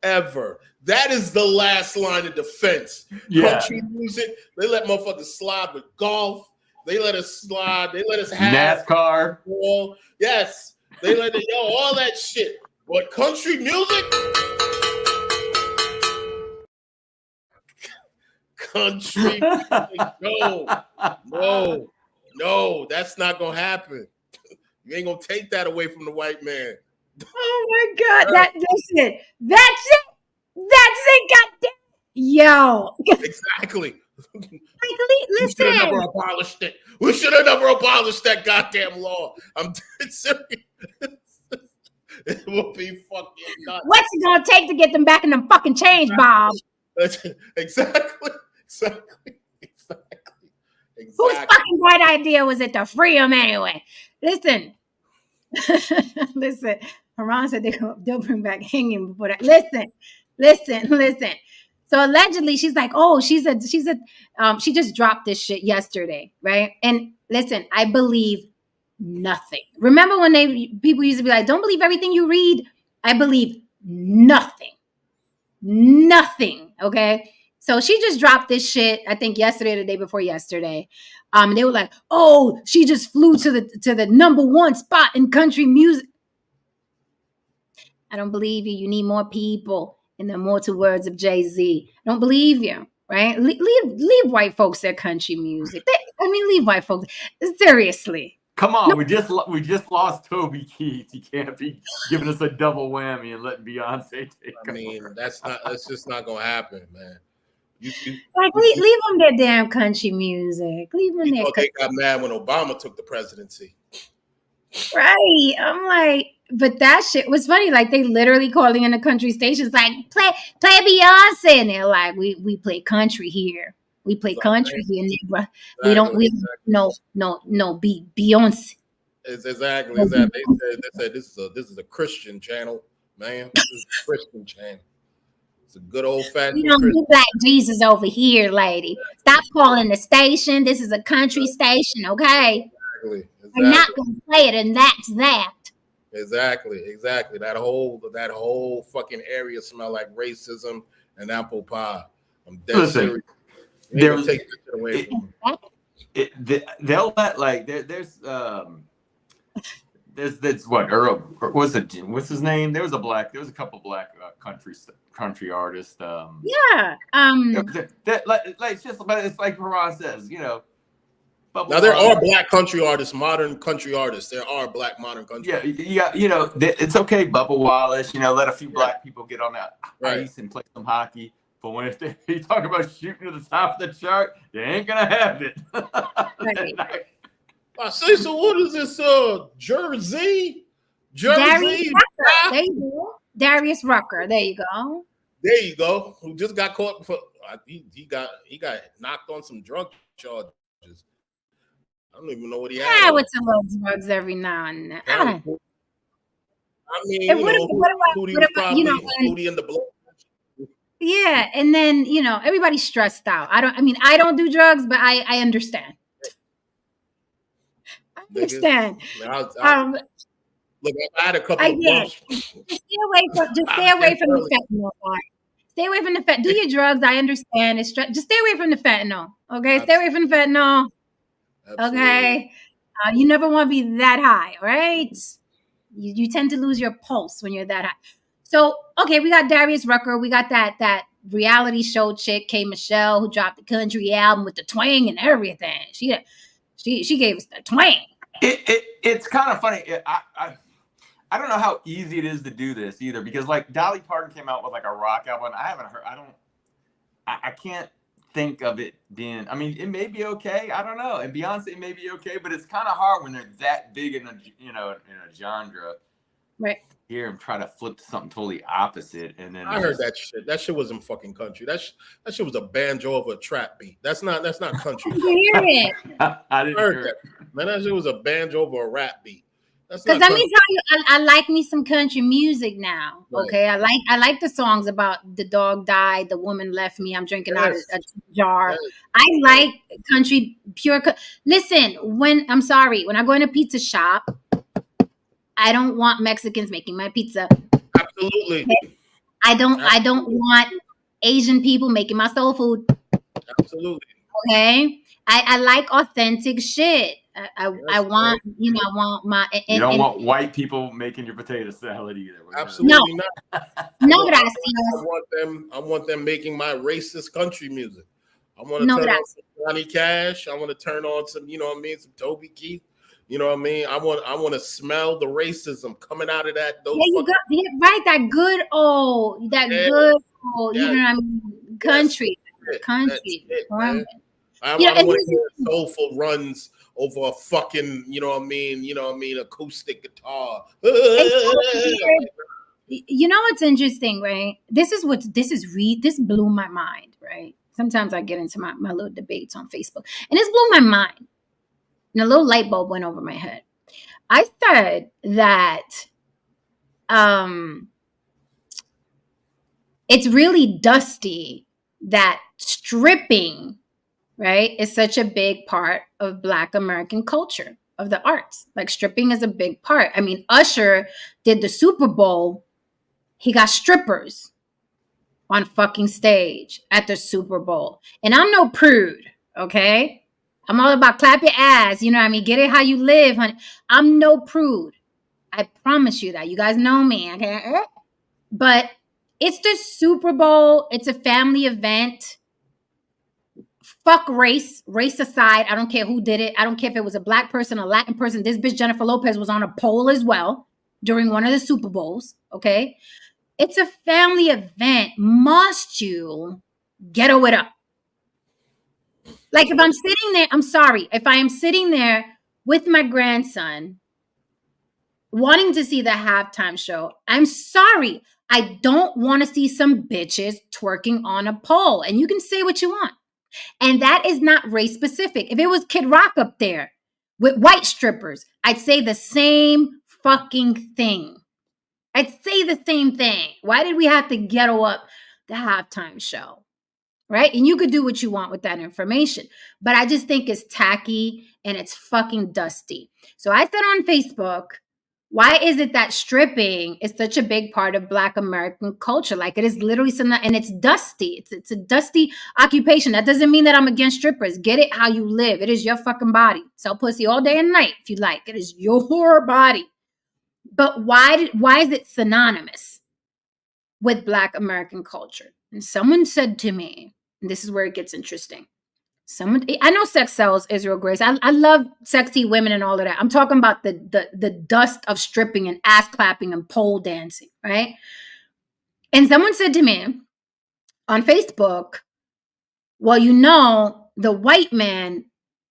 S2: ever. That is the last line of defense.
S3: Yeah.
S2: Country music, they let motherfuckers slide with golf. They let us slide. They let us have
S3: NASCAR.
S2: Yes. They let it all that shit. But country music? Country music. No, that's not gonna happen. You ain't gonna take that away from the white man.
S1: Oh my God. That's it. Goddamn. Yo.
S2: Exactly.
S1: Listen.
S2: We should have never abolished it. We should have never abolished that goddamn law. I'm dead serious. It will be fucking nuts.
S1: What's it gonna take to get them back in them fucking chains, Bob?
S2: Exactly.
S1: Whose fucking right idea was it to free them anyway? Listen. Haran said they'll bring back hanging before that. Listen. So allegedly, she's like, oh, she just dropped this shit yesterday, right? And listen, I believe nothing. Remember when people used to be like, don't believe everything you read? I believe nothing. Okay. So she just dropped this shit, I think yesterday or the day before yesterday. They were like, oh, she just flew to the number one spot in country music. I don't believe you. You need more people. In the immortal words of Jay-Z. I don't believe you, right? Leave white folks their country music. Leave white folks. Seriously.
S3: Come on, no. we just lost Toby Keith. You can't be giving us a double whammy and letting Beyonce take over.
S2: That's just not gonna happen, man.
S1: Leave them their damn country music. Leave them their.
S2: They got mad when Obama took the presidency.
S1: Right. I'm like, but that shit was funny. Like they literally calling in the country stations, like play Beyonce, and they're like, we play country here. We play country here, nigga. We don't. No. Be Beyonce.
S2: It's exactly. They said this is a Christian channel, man. This is a Christian channel. It's a good old
S1: You
S2: fashioned
S1: don't
S2: Christian.
S1: do Black Jesus over here, lady. Stop calling the station. This is a country station, okay?
S2: Exactly.
S1: We're not going to play it, and that's that.
S2: Exactly. That whole fucking area smell like racism and apple pie. I'm dead
S3: Listen,
S2: serious. They
S3: there
S2: gonna
S3: was
S2: take that shit away from them.
S3: they'll let like there's what Earl, what's his name? There was a couple black country artists.
S1: Yeah.
S3: It's just about, it's like Haran says, you know.
S2: Now there are black country artists, modern country artists. There are black modern country.
S3: Yeah, you know, it's okay. Bubba Wallace, you know, let a few black people get on that ice and play some hockey. But when you talk about shooting to the top of the chart, they ain't gonna have it.
S1: Right.
S2: I say, so what is this? Jersey.
S1: Darius Rucker. There you go. Darius Rucker. There you go.
S2: There you go. Who just got caught for? He got knocked on some drug charges. I don't even know what he had.
S1: Yeah, with some little drugs every now and then.
S2: I mean, Hootie in the blood.
S1: Yeah, and then everybody's stressed out. I don't do drugs, but I understand. I understand.
S2: Look, I had a couple of bumps.
S1: Just stay away from the fentanyl. Stay away from the fentanyl. Do your drugs. I understand. It's just stay away from the fentanyl. Okay, stay away from the fentanyl. Absolutely. Okay, you never want to be that high, right? You tend to lose your pulse when you're that high. So, okay, we got Darius Rucker. We got that reality show chick, K. Michelle, who dropped the country album with the twang and everything. She gave us the twang.
S3: It's kind of funny. I don't know how easy it is to do this either, because like Dolly Parton came out with like a rock album. I haven't heard. I can't think of it being. I mean, it may be okay. I don't know. And Beyonce may be okay, but it's kind of hard when they're that big in a genre.
S1: Right.
S3: Hear him try to flip to something totally opposite, and then
S2: I heard that shit. That shit wasn't fucking country. That shit was a banjo of a trap beat. That's not country.
S1: I hear it.
S2: I didn't hear it. Man, that shit was a banjo over a rap beat.
S1: Because let me tell you, I like me some country music now. Right. Okay, I like the songs about the dog died, the woman left me, I'm drinking out of a jar. Yes. I like country pure. Listen, when I go in a pizza shop, I don't want Mexicans making my pizza.
S2: Absolutely.
S1: Okay? I don't want Asian people making my soul food.
S2: Absolutely.
S1: Okay. I like authentic shit. I want, I want my.
S3: You don't want white people making your potato salad either.
S2: Absolutely not.
S1: No, gracias.
S2: I want them making my racist country music. I want to turn on some Johnny Cash. I want to turn on some, some Toby Keith. You know what I mean? I want to smell the racism coming out of that.
S1: Right? That good old, you know what I mean? Country. Country.
S2: I don't want to hear soulful runs over a fucking, acoustic guitar.
S1: You know what's interesting, right? This blew my mind, right? Sometimes I get into my little debates on Facebook, and this blew my mind. And a little light bulb went over my head. I said that it's really dusty that stripping, right, is such a big part of Black American culture, of the arts. Like stripping is a big part. I mean, Usher did the Super Bowl. He got strippers on fucking stage at the Super Bowl. And I'm no prude, okay? I'm all about clap your ass. You know what I mean? Get it how you live, honey. I'm no prude. I promise you that. You guys know me, okay? But it's the Super Bowl. It's a family event. Fuck race. Race aside, I don't care who did it. I don't care if it was a Black person, a Latin person. This bitch Jennifer Lopez was on a poll as well during one of the Super Bowls, okay? It's a family event. Must you ghetto it up? Like if I'm sitting there, I'm sorry, if I am sitting there with my grandson wanting to see the halftime show, I'm sorry. I don't want to see some bitches twerking on a pole. And you can say what you want. And that is not race specific. If it was Kid Rock up there with white strippers, I'd say the same fucking thing. I'd say the same thing. Why did we have to ghetto up the halftime show? Right? And you could do what you want with that information. But I just think it's tacky and it's fucking dusty. So I said on Facebook, why is it that stripping is such a big part of Black American culture? Like, it is literally something, and it's dusty. It's a dusty occupation. That doesn't mean that I'm against strippers. Get it how you live. It is your fucking body. Sell pussy all day and night if you like. It is your body. But why is it synonymous with Black American culture? And someone said to me, and this is where it gets interesting. I know sex sells, Israel Grace. I love sexy women and all of that. I'm talking about the dust of stripping and ass clapping and pole dancing, right? And someone said to me on Facebook, well, you know, the white man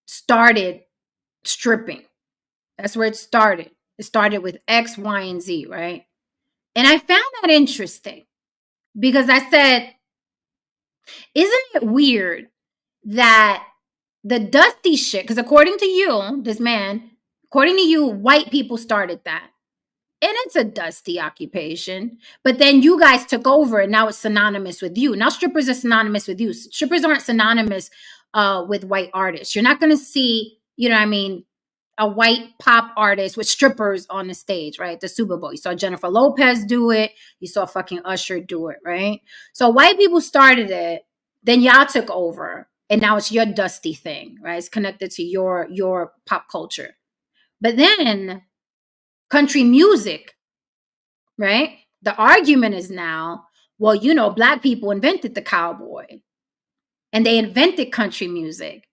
S1: started stripping. That's where it started. It started with X, Y, and Z, right? And I found that interesting because I said, isn't it weird that the dusty shit, because according to you, this man, according to you, white people started that. And it's a dusty occupation. But then you guys took over and now it's synonymous with you. Now strippers are synonymous with you. Strippers aren't synonymous with white artists. You're not going to see, you know what I mean, a white pop artist with strippers on the stage, right? The Super Bowl. You saw Jennifer Lopez do it. You saw fucking Usher do it, right? So white people started it. Then y'all took over. And now it's your dusty thing, right? It's connected to your pop culture. But then country music, right? The argument is now, well, you know, Black people invented the cowboy and they invented country music.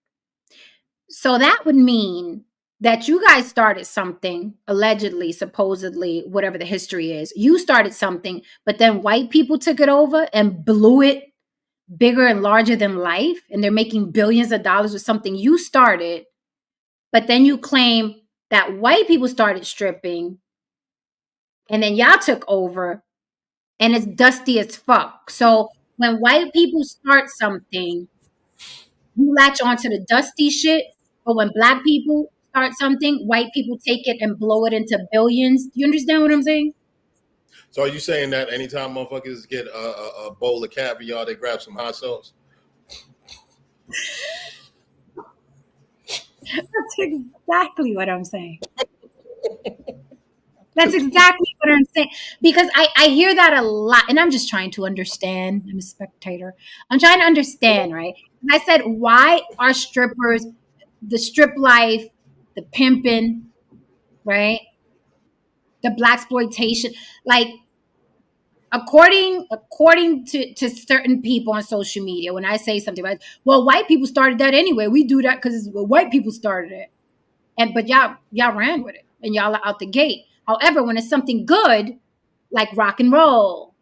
S1: So that would mean that you guys started something, allegedly, supposedly, whatever the history is. You started something, but then white people took it over and blew it bigger and larger than life, and they're making billions of dollars with something you started, but then you claim that white people started stripping and then y'all took over and it's dusty as fuck. So when white people start something, you latch onto the dusty shit, but when Black people start something, white people take it and blow it into billions. Do you understand what I'm saying?
S2: So are you saying that anytime motherfuckers get a bowl of caviar, they grab some hot sauce?
S1: That's exactly what I'm saying. That's exactly what I'm saying. Because I hear that a lot, and I'm just trying to understand. I'm a spectator. I'm trying to understand, right? And I said, why are strippers, the strip life, the pimping, right? The blaxploitation, like according to certain people on social media, when I say something like, well, white people started that anyway. We do that because white people started it. But y'all ran with it and y'all are out the gate. However, when it's something good, like rock and roll,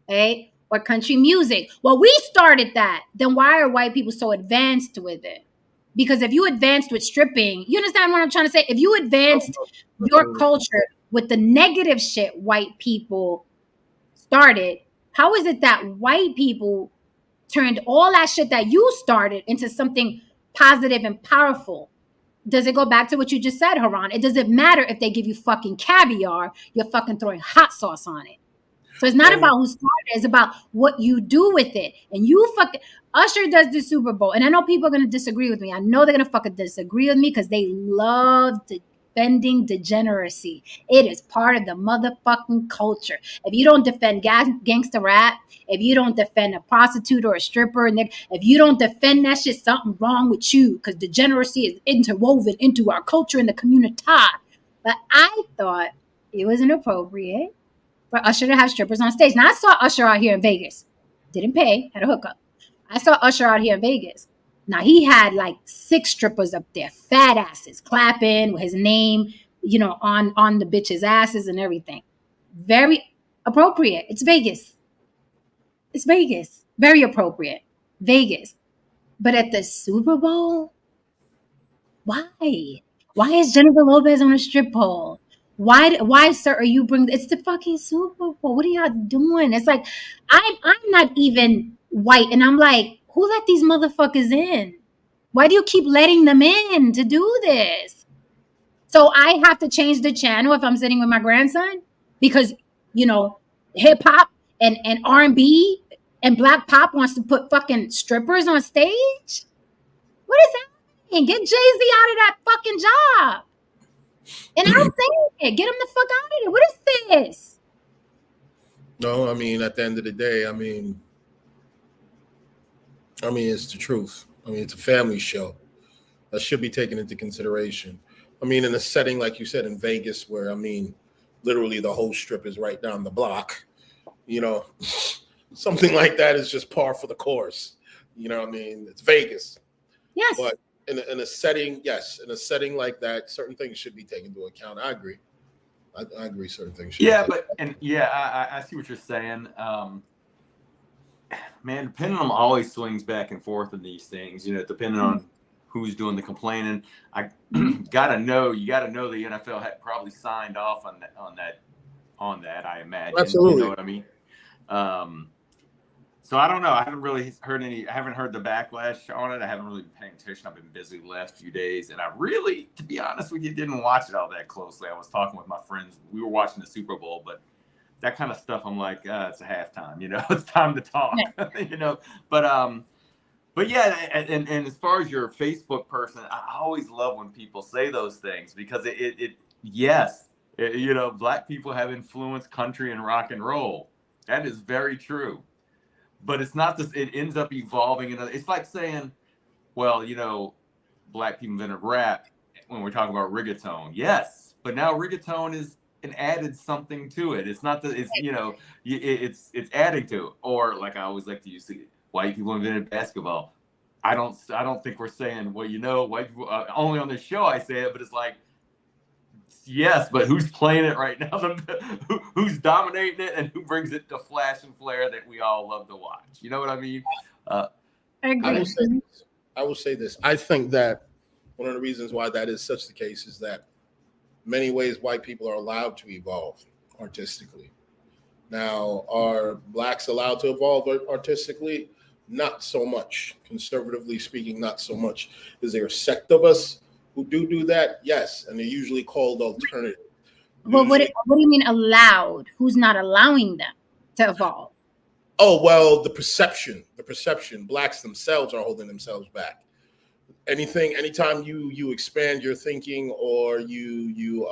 S1: right? Or country music, well, we started that. Then why are white people so advanced with it? Because if you advanced with stripping, you understand what I'm trying to say? If you advanced your culture with the negative shit white people started, how is it that white people turned all that shit that you started into something positive and powerful? Does it go back to what you just said, Haran? It doesn't matter if they give you fucking caviar, you're fucking throwing hot sauce on it. So it's not about who started, it's about what you do with it. And you fucking, Usher does the Super Bowl. And I know people are going to disagree with me. I know they're going to fucking disagree with me because they love defending degeneracy. It is part of the motherfucking culture. If you don't defend gangster rap, if you don't defend a prostitute or a stripper, and if you don't defend that shit, something wrong with you because degeneracy is interwoven into our culture and the community. But I thought it was inappropriate for Usher to have strippers on stage. Now, I saw Usher out here in Vegas. Didn't pay, had a hookup. I saw Usher out here in Vegas. Now, he had like 6 strippers up there, fat asses, clapping with his name, you know, on the bitches' asses and everything. Very appropriate. It's Vegas. It's Vegas. Very appropriate. Vegas. But at the Super Bowl, why? Why is Jennifer Lopez on a strip pole? Why, sir, are you bringing? It's the fucking Super Bowl. What are y'all doing? It's like I'm not even white, and I'm like, who let these motherfuckers in? Why do you keep letting them in to do this? So I have to change the channel if I'm sitting with my grandson because, you know, hip hop and R&B and black pop wants to put fucking strippers on stage. What is happening? Get Jay-Z out of that fucking job. And I'm saying it. Get him the fuck out of there. What is this?
S2: No, I mean, at the end of the day, I mean, it's the truth. I mean, it's a family show that should be taken into consideration. I mean, in a setting like you said in Vegas, where I mean, literally the whole strip is right down the block. You know, something like that is just par for the course. You know what I mean? It's Vegas.
S1: Yes.
S2: But in a setting, yes, in a setting like that, certain things should be taken into account. I agree. I agree. Certain things. Should
S3: I see what you're saying. Man, pendulum always swings back and forth in these things. You know, depending on who's doing the complaining. You got to know the NFL had probably signed off on that. I imagine.
S2: Absolutely.
S3: You know what I mean? So I don't know. I haven't really heard I haven't heard the backlash on it. I haven't really been paying attention. I've been busy the last few days. And I really, to be honest with you, didn't watch it all that closely. I was talking with my friends. We were watching the Super Bowl, but that kind of stuff, I'm like, it's a halftime, you know, it's time to talk, you know, but yeah. And as far as your Facebook person, I always love when people say those things because you know, black people have influenced country and rock and roll. That is very true. But it's not this, it ends up evolving. It's like saying, well, you know, black people invented rap when we're talking about reggaeton. Yes, but now reggaeton is an added something to it. It's not that it's, you know, it's adding to it. Or like I always like to use white people invented basketball. I don't think we're saying, well, you know, white people, only on this show I say it, but it's like, yes, but who's playing it right now? Who's dominating it and who brings it to flash and flare that we all love to watch? You know what I mean?
S1: I agree.
S2: I will say this. I think that one of the reasons why that is such the case is that many ways white people are allowed to evolve artistically. Now, are blacks allowed to evolve artistically? Not so much. Conservatively speaking, not so much. Is there a sect of us who do that? Yes, and they're usually called alternative.
S1: Well, what do you mean allowed? Who's not allowing them to evolve?
S2: Oh, well, the perception. Blacks themselves are holding themselves back. Anytime you expand your thinking or you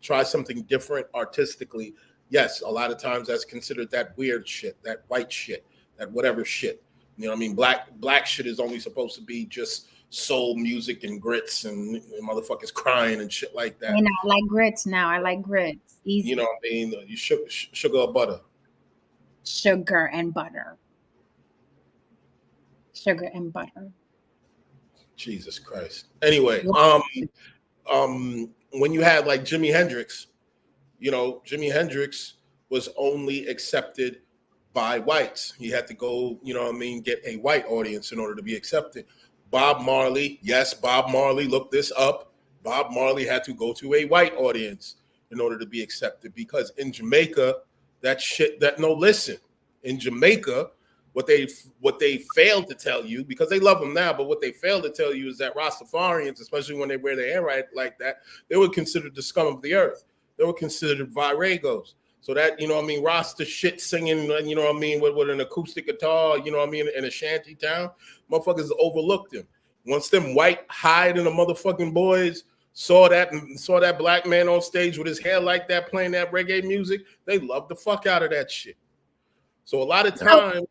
S2: try something different artistically, yes, a lot of times that's considered that weird shit, that white shit, that whatever shit. You know what I mean? Black shit is only supposed to be just soul music and grits and motherfuckers crying and shit like that.
S1: You know, I like grits now. I like grits. Easy.
S2: You know what I mean? You sugar or butter?
S1: Sugar and butter. Sugar and butter.
S2: Jesus Christ. Anyway, when you had like Jimi Hendrix, you know, Jimi Hendrix was only accepted by whites. He had to go, you know what I mean, get a white audience in order to be accepted. Bob Marley, yes, Bob Marley, look this up. Bob Marley had to go to a white audience in order to be accepted because in Jamaica, listen, in Jamaica, what they failed to tell you, because they love them now, but what they failed to tell you is that Rastafarians, especially when they wear their hair right like that, they were considered the scum of the earth. They were considered viragos. So that, you know what I mean, Rasta shit singing, you know what I mean, with an acoustic guitar, you know what I mean, in a shanty town, motherfuckers overlooked him. Once them white hide and the motherfucking boys saw that black man on stage with his hair like that playing that reggae music, they loved the fuck out of that shit. So a lot of times,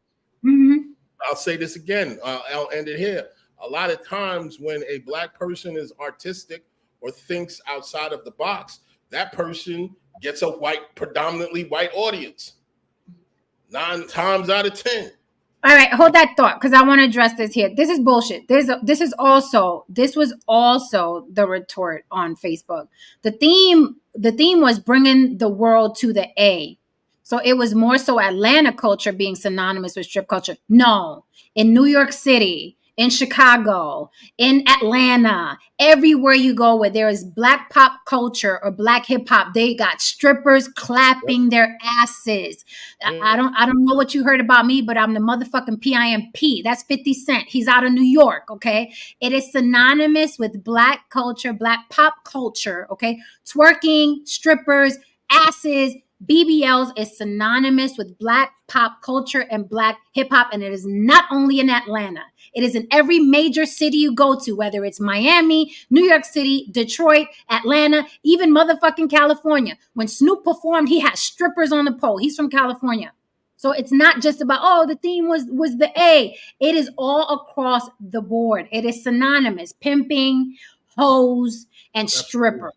S2: I'll say this again, I'll end it here. A lot of times when a black person is artistic or thinks outside of the box, that person gets a predominantly white audience. 9 times out of 10.
S1: All right, hold that thought because I want to address this here. This is bullshit. This was also the retort on Facebook. The theme was bringing the world to the A. So it was more so Atlanta culture being synonymous with strip culture. No, in New York City, in Chicago, in Atlanta, everywhere you go where there is black pop culture or black hip hop, they got strippers clapping their asses. I don't know what you heard about me, but I'm the motherfucking PIMP. That's 50 Cent. He's out of New York, okay? It is synonymous with black culture, black pop culture, okay? Twerking, strippers, asses, BBLs is synonymous with black pop culture and black hip hop, and it is not only in Atlanta. It is in every major city you go to, whether it's Miami, New York City, Detroit, Atlanta, even motherfucking California. When Snoop performed, he had strippers on the pole. He's from California. So it's not just about, oh, the theme was the A. It is all across the board. It is synonymous. Pimping, hoes, and strippers.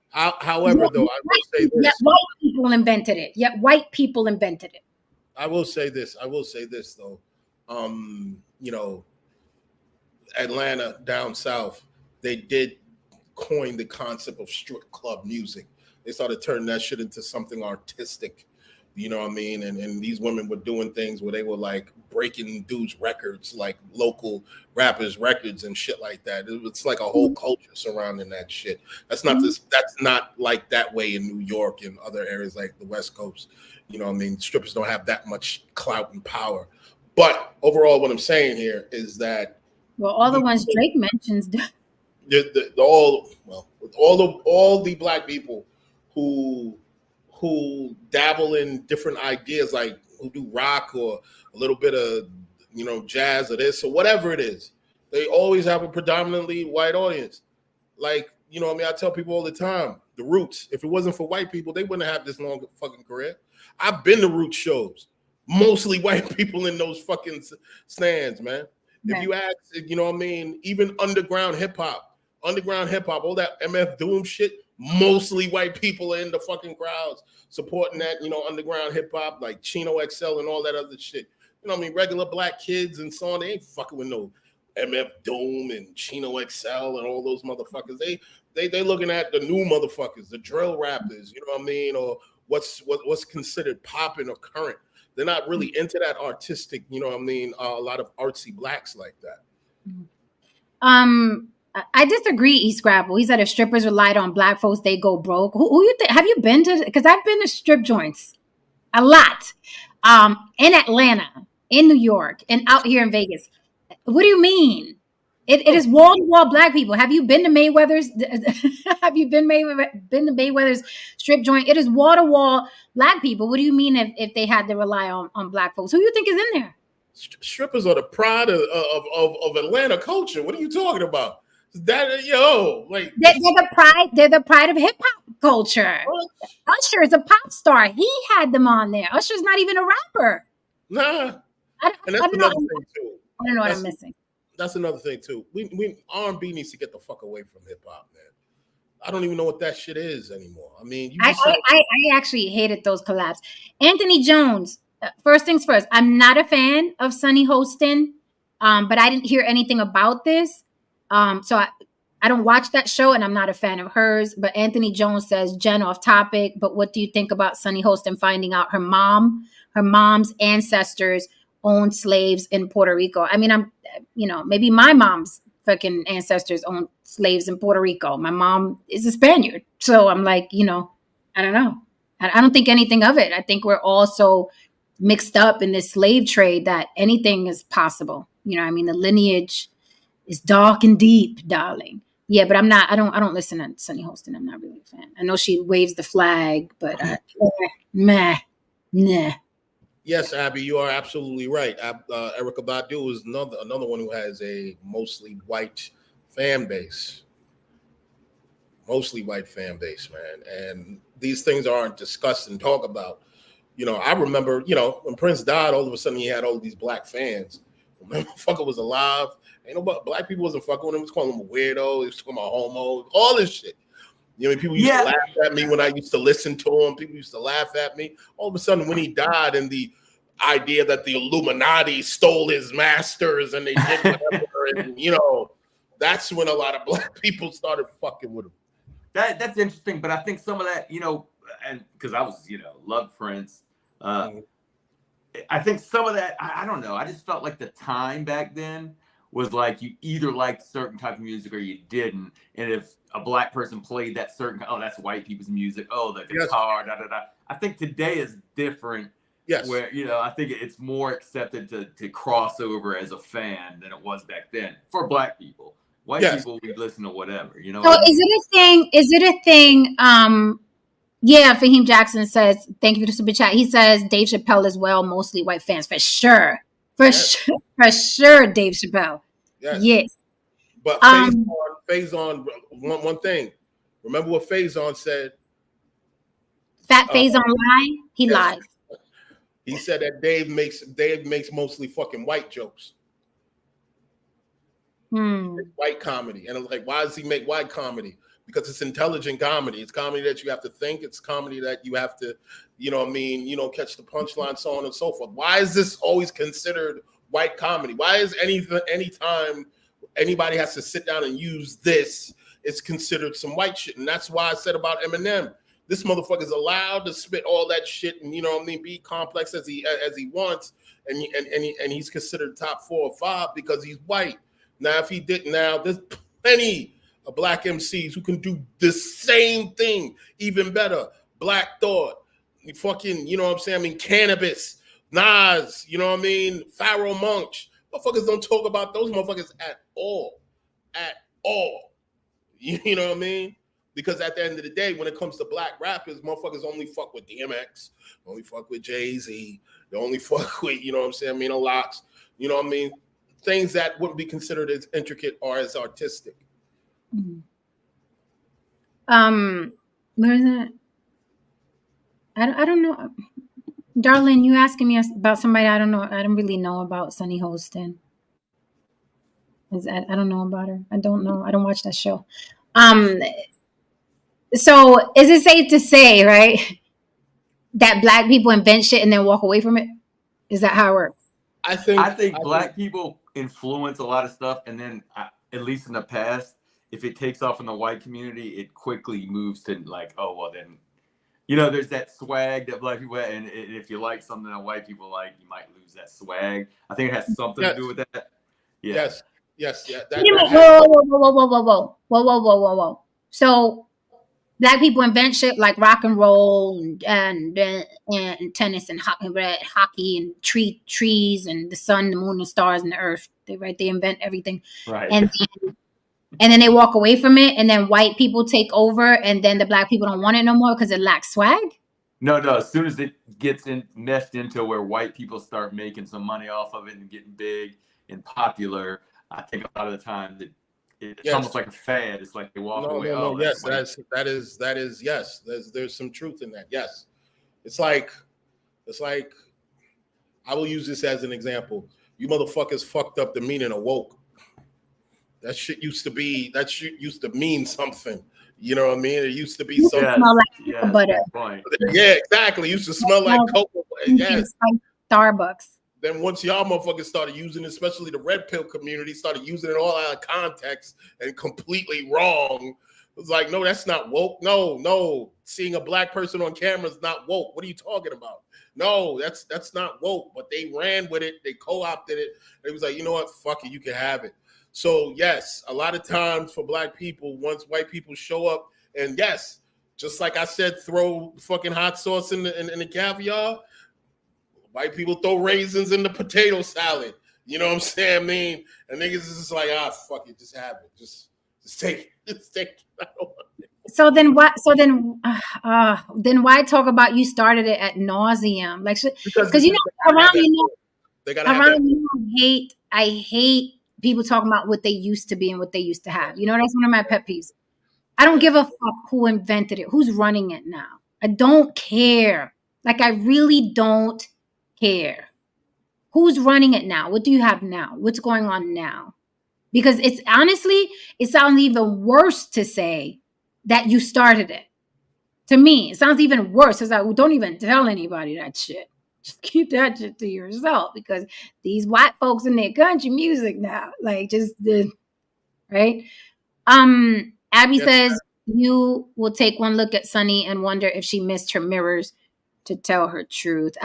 S2: However, though, I will say this.
S1: Yet white people invented it. Yet white people invented it.
S2: I will say this, though. You know, Atlanta down south, they did coin the concept of strip club music. They started turning that shit into something artistic. You know what I mean? And these women were doing things where they were like breaking dudes' records, like local rappers' records and shit like that. It's like a whole culture surrounding that shit. That's not like that way in New York and other areas like the West Coast. You know what I mean? Strippers don't have that much clout and power. But overall, what I'm saying here is that
S1: all the ones Drake mentions,
S2: all the black people who dabble in different ideas, like who do rock or a little bit of, you know, jazz or this or whatever it is, they always have a predominantly white audience. Like, you know what I mean? I tell people all the time, the Roots, if it wasn't for white people, they wouldn't have this long fucking career. I've been to Roots shows, mostly white people in those fucking stands, man. If you ask, you know what I mean, even underground hip hop, all that MF Doom shit, mostly white people are in the fucking crowds supporting that, you know, underground hip hop, like Chino XL and all that other shit. You know what I mean? Regular black kids and so on, they ain't fucking with no MF Doom and Chino XL and all those motherfuckers. They looking at the new motherfuckers, the drill rappers, you know what I mean, or what's considered popping or current. They're not really into that artistic, you know what I mean, a lot of artsy blacks like that.
S1: I disagree, E Scrapple. He said if strippers relied on black folks, they go broke. Who you think? Have you been to? Because I've been to strip joints a lot, in Atlanta, in New York, and out here in Vegas. What do you mean? It is wall to wall black people. Have you been to Mayweather's? Have you been to Mayweather's strip joint? It is wall to wall black people. What do you mean if they had to rely on black folks? Who do you think is in there?
S2: Strippers are the pride of Atlanta culture. What are you talking about? That like
S1: they're the pride of hip hop culture. What? Usher is a pop star. He had them on there. Usher's not even a rapper.
S2: Nah. And that's another thing too.
S1: I don't know what I'm missing.
S2: That's another thing too. We R&B needs to get the fuck away from hip hop, man. I don't even know what that shit is anymore. I mean,
S1: I actually hated those collabs. Anthony Jones. First things first. I'm not a fan of Sunny Hostin, but I didn't hear anything about this. So I don't watch that show and I'm not a fan of hers, but Anthony Jones says, Jen, off topic, but what do you think about Sunny Hostin finding out her mom's ancestors owned slaves in Puerto Rico? I mean, maybe my mom's fucking ancestors owned slaves in Puerto Rico. My mom is a Spaniard. So I'm like, I don't know. I don't think anything of it. I think we're all so mixed up in this slave trade that anything is possible. I mean, the lineage is dark and deep, darling. Yeah, but I don't listen to Sunny Hostin. I'm not really a fan. I know she waves the flag, but nah.
S2: Yes, Abby, you are absolutely right. Erykah Badu is another one who has a mostly white fan base. Mostly white fan base, man. And these things aren't discussed and talked about. I remember, when Prince died, all of a sudden he had all these black fans. When the motherfucker was alive, ain't nobody, black people wasn't fucking with him. He was calling him a weirdo. He was calling him a homo. All this shit. People used to laugh at me when I used to listen to him. People used to laugh at me. All of a sudden, when he died, and the idea that the Illuminati stole his masters and they did whatever, and that's when a lot of black people started fucking with him.
S3: That's interesting, but I think some of that, and because I was, loved Prince. I think some of that, I don't know. I just felt like the time back then was like you either liked certain type of music or you didn't. And if a black person played that certain, oh, that's white people's music. Oh, the guitar, da da da. I think today is different.
S2: Yes.
S3: Where, you know, I think it's more accepted to cross over as a fan than it was back then for black people. White people, we listen to whatever, you know.
S1: So is it a thing? Is it a thing? Yeah, Fahim Jackson says, thank you for the super chat. He says Dave Chappelle as well, mostly white fans, for sure. For sure, Dave Chappelle. Yes.
S2: But Faison, one thing. Remember what Faison said?
S1: Fat Faison lie? He lies.
S2: He said that Dave makes mostly fucking white jokes. White comedy. And I was like, why does he make white comedy? Because it's intelligent comedy. It's comedy that you have to think. It's comedy that you have to, you know what I mean, you know, catch the punchline, so on and so forth. Why is this always considered white comedy? Why is anytime anybody has to sit down and use this, it's considered some white shit? And that's why I said about Eminem. This motherfucker's allowed to spit all that shit and, you know what I mean, be complex as he wants, and he's considered top 4 or 5 because he's white. Now, if he didn't, now there's plenty of black MCs who can do the same thing, even better. Black Thought, fucking, you know what I'm saying? I mean, Cannabis, Nas, you know what I mean? Pharaoh Monch. Motherfuckers don't talk about those motherfuckers at all. At all. You know what I mean? Because at the end of the day, when it comes to black rappers, motherfuckers only fuck with DMX, only fuck with Jay-Z, they only fuck with, you know what I'm saying, I mean, Locks, you know what I mean? Things that wouldn't be considered as intricate or as artistic.
S1: Where is it? I don't know. Darlene, you asking me about somebody I don't know. I don't really know about Sunny Holston. I don't know about her. I don't know. I don't watch that show. So is it safe to say, right, that black people invent shit and then walk away from it? Is that how it works?
S3: I think black people influence a lot of stuff, and then at least in the past, if it takes off in the white community, it quickly moves to like, oh well, then, you know, there's that swag that black people have, and if you like something that white people like, you might lose that swag. I think it has something to do with that. Yeah.
S2: Yes.
S1: Whoa. So black people invent shit like rock and roll and tennis and hockey and trees and the sun, the moon, the stars, and the earth. They invent everything.
S3: Right.
S1: And then they walk away from it, and then white people take over, and then the black people don't want it no more because it lacks swag.
S3: No. As soon as it gets meshed into where white people start making some money off of it and getting big and popular, I think a lot of the time it's almost like a fad. It's like they walk away.
S2: Yes, that is yes. There's some truth in that. Yes, it's like I will use this as an example. You motherfuckers fucked up the meaning of woke. That shit used to mean something. You know what I mean? It used to be something.
S1: Smell like butter.
S2: Yeah, exactly. It used to smell like cocoa butter. Yes.
S1: Starbucks.
S2: Then once y'all motherfuckers started using it, especially the red pill community, started using it all out of context and completely wrong. It was like, no, that's not woke. No. Seeing a black person on camera is not woke. What are you talking about? No, that's not woke. But they ran with it. They co-opted it. It was like, you know what? Fuck it. You can have it. So, yes, a lot of times for black people, once white people show up, and yes, just like I said, throw fucking hot sauce in the caviar, white people throw raisins in the potato salad. You know what I'm saying? I mean, and niggas is just like, fuck it, just have it. Just take it. Just take it.
S1: So then what? Then why talk about you started it at nauseum? Like, because you know, around me, I hate people talking about what they used to be and what they used to have. You know, that's one of my pet peeves. I don't give a fuck who invented it, who's running it now. I don't care. Like, I really don't care. Who's running it now? What do you have now? What's going on now? Because it's honestly, it sounds even worse to say that you started it. To me, it sounds even worse. It's like, well, don't even tell anybody that shit. Just keep that shit to yourself, because these white folks in their country music now, like, just right. Abby says you will take one look at Sunny and wonder if she missed her mirrors to tell her truth.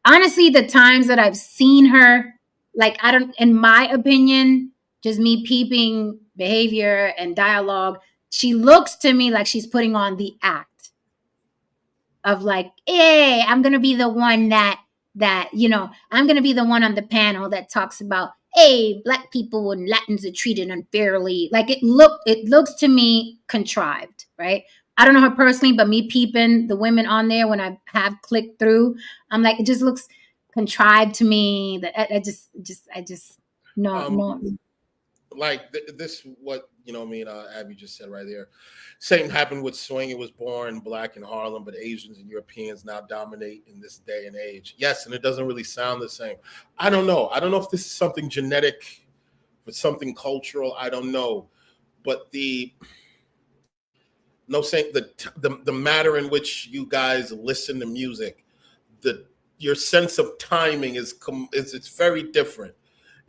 S1: Honestly, the times that I've seen her, like, in my opinion, just me peeping behavior and dialogue, she looks to me like she's putting on the act of like, hey, I'm gonna be the one that I'm gonna be the one on the panel that talks about, hey, Black people and Latins are treated unfairly. Like it looks to me contrived, right? I don't know her personally, but me peeping the women on there when I have clicked through, I'm like, it just looks contrived to me. That I just no.
S2: Like this, what Abby just said right there. Same happened with swing. It was born black in Harlem, but Asians and Europeans now dominate in this day and age. Yes, and it doesn't really sound the same. I don't know if this is something genetic, but something cultural. I don't know, but the matter in which you guys listen to music, your sense of timing is it's very different.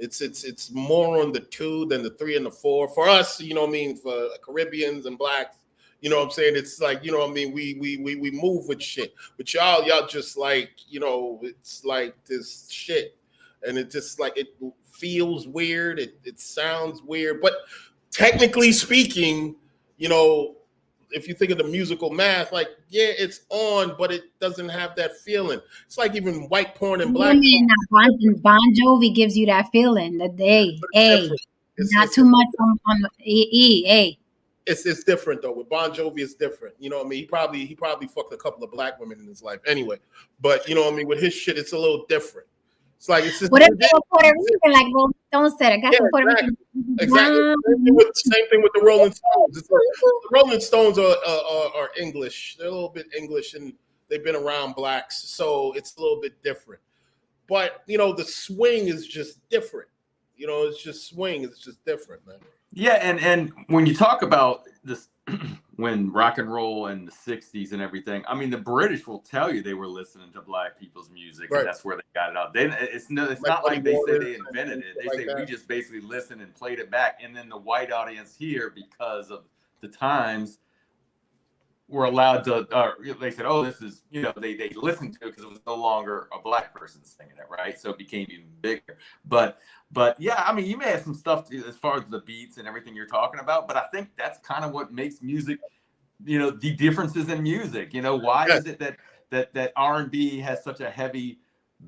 S2: It's more on the 2 than the 3 and the 4 for us. For Caribbeans and blacks, what I'm saying. It's like we move with shit, but y'all just like it's like this shit, and it just like it feels weird. It sounds weird, but technically speaking, if you think of the musical math, like, yeah, it's on, but it doesn't have that feeling. It's like even white porn and black porn.
S1: Bon Jovi gives you that feeling that it's too much on the E.
S2: It's different though. With Bon Jovi, it's different. He probably fucked a couple of black women in his life anyway. But with his shit, it's a little different. It's like it's just
S1: whatever Puerto Rican, like Rolling Stones said. I got some Puerto Rican.
S2: Exactly. Same thing with the Rolling Stones. The Rolling Stones are English. They're a little bit English, and they've been around blacks, so it's a little bit different. But the swing is just different. It's just swing. It's just different, man.
S3: Yeah, and when you talk about this, when rock and roll in the 60s and everything, I mean, the British will tell you they were listening to black people's music, right. And that's where they got it out. It's not like they say they invented it. They say we just basically listened and played it back. And then the white audience here, because of the times, were allowed to, they said, oh, this is, they listened to it because it was no longer a black person singing it, right? So it became even bigger. But yeah, I mean, you may have some stuff as far as the beats and everything you're talking about, but I think that's kind of what makes music, the differences in music. Why is it that R&B has such a heavy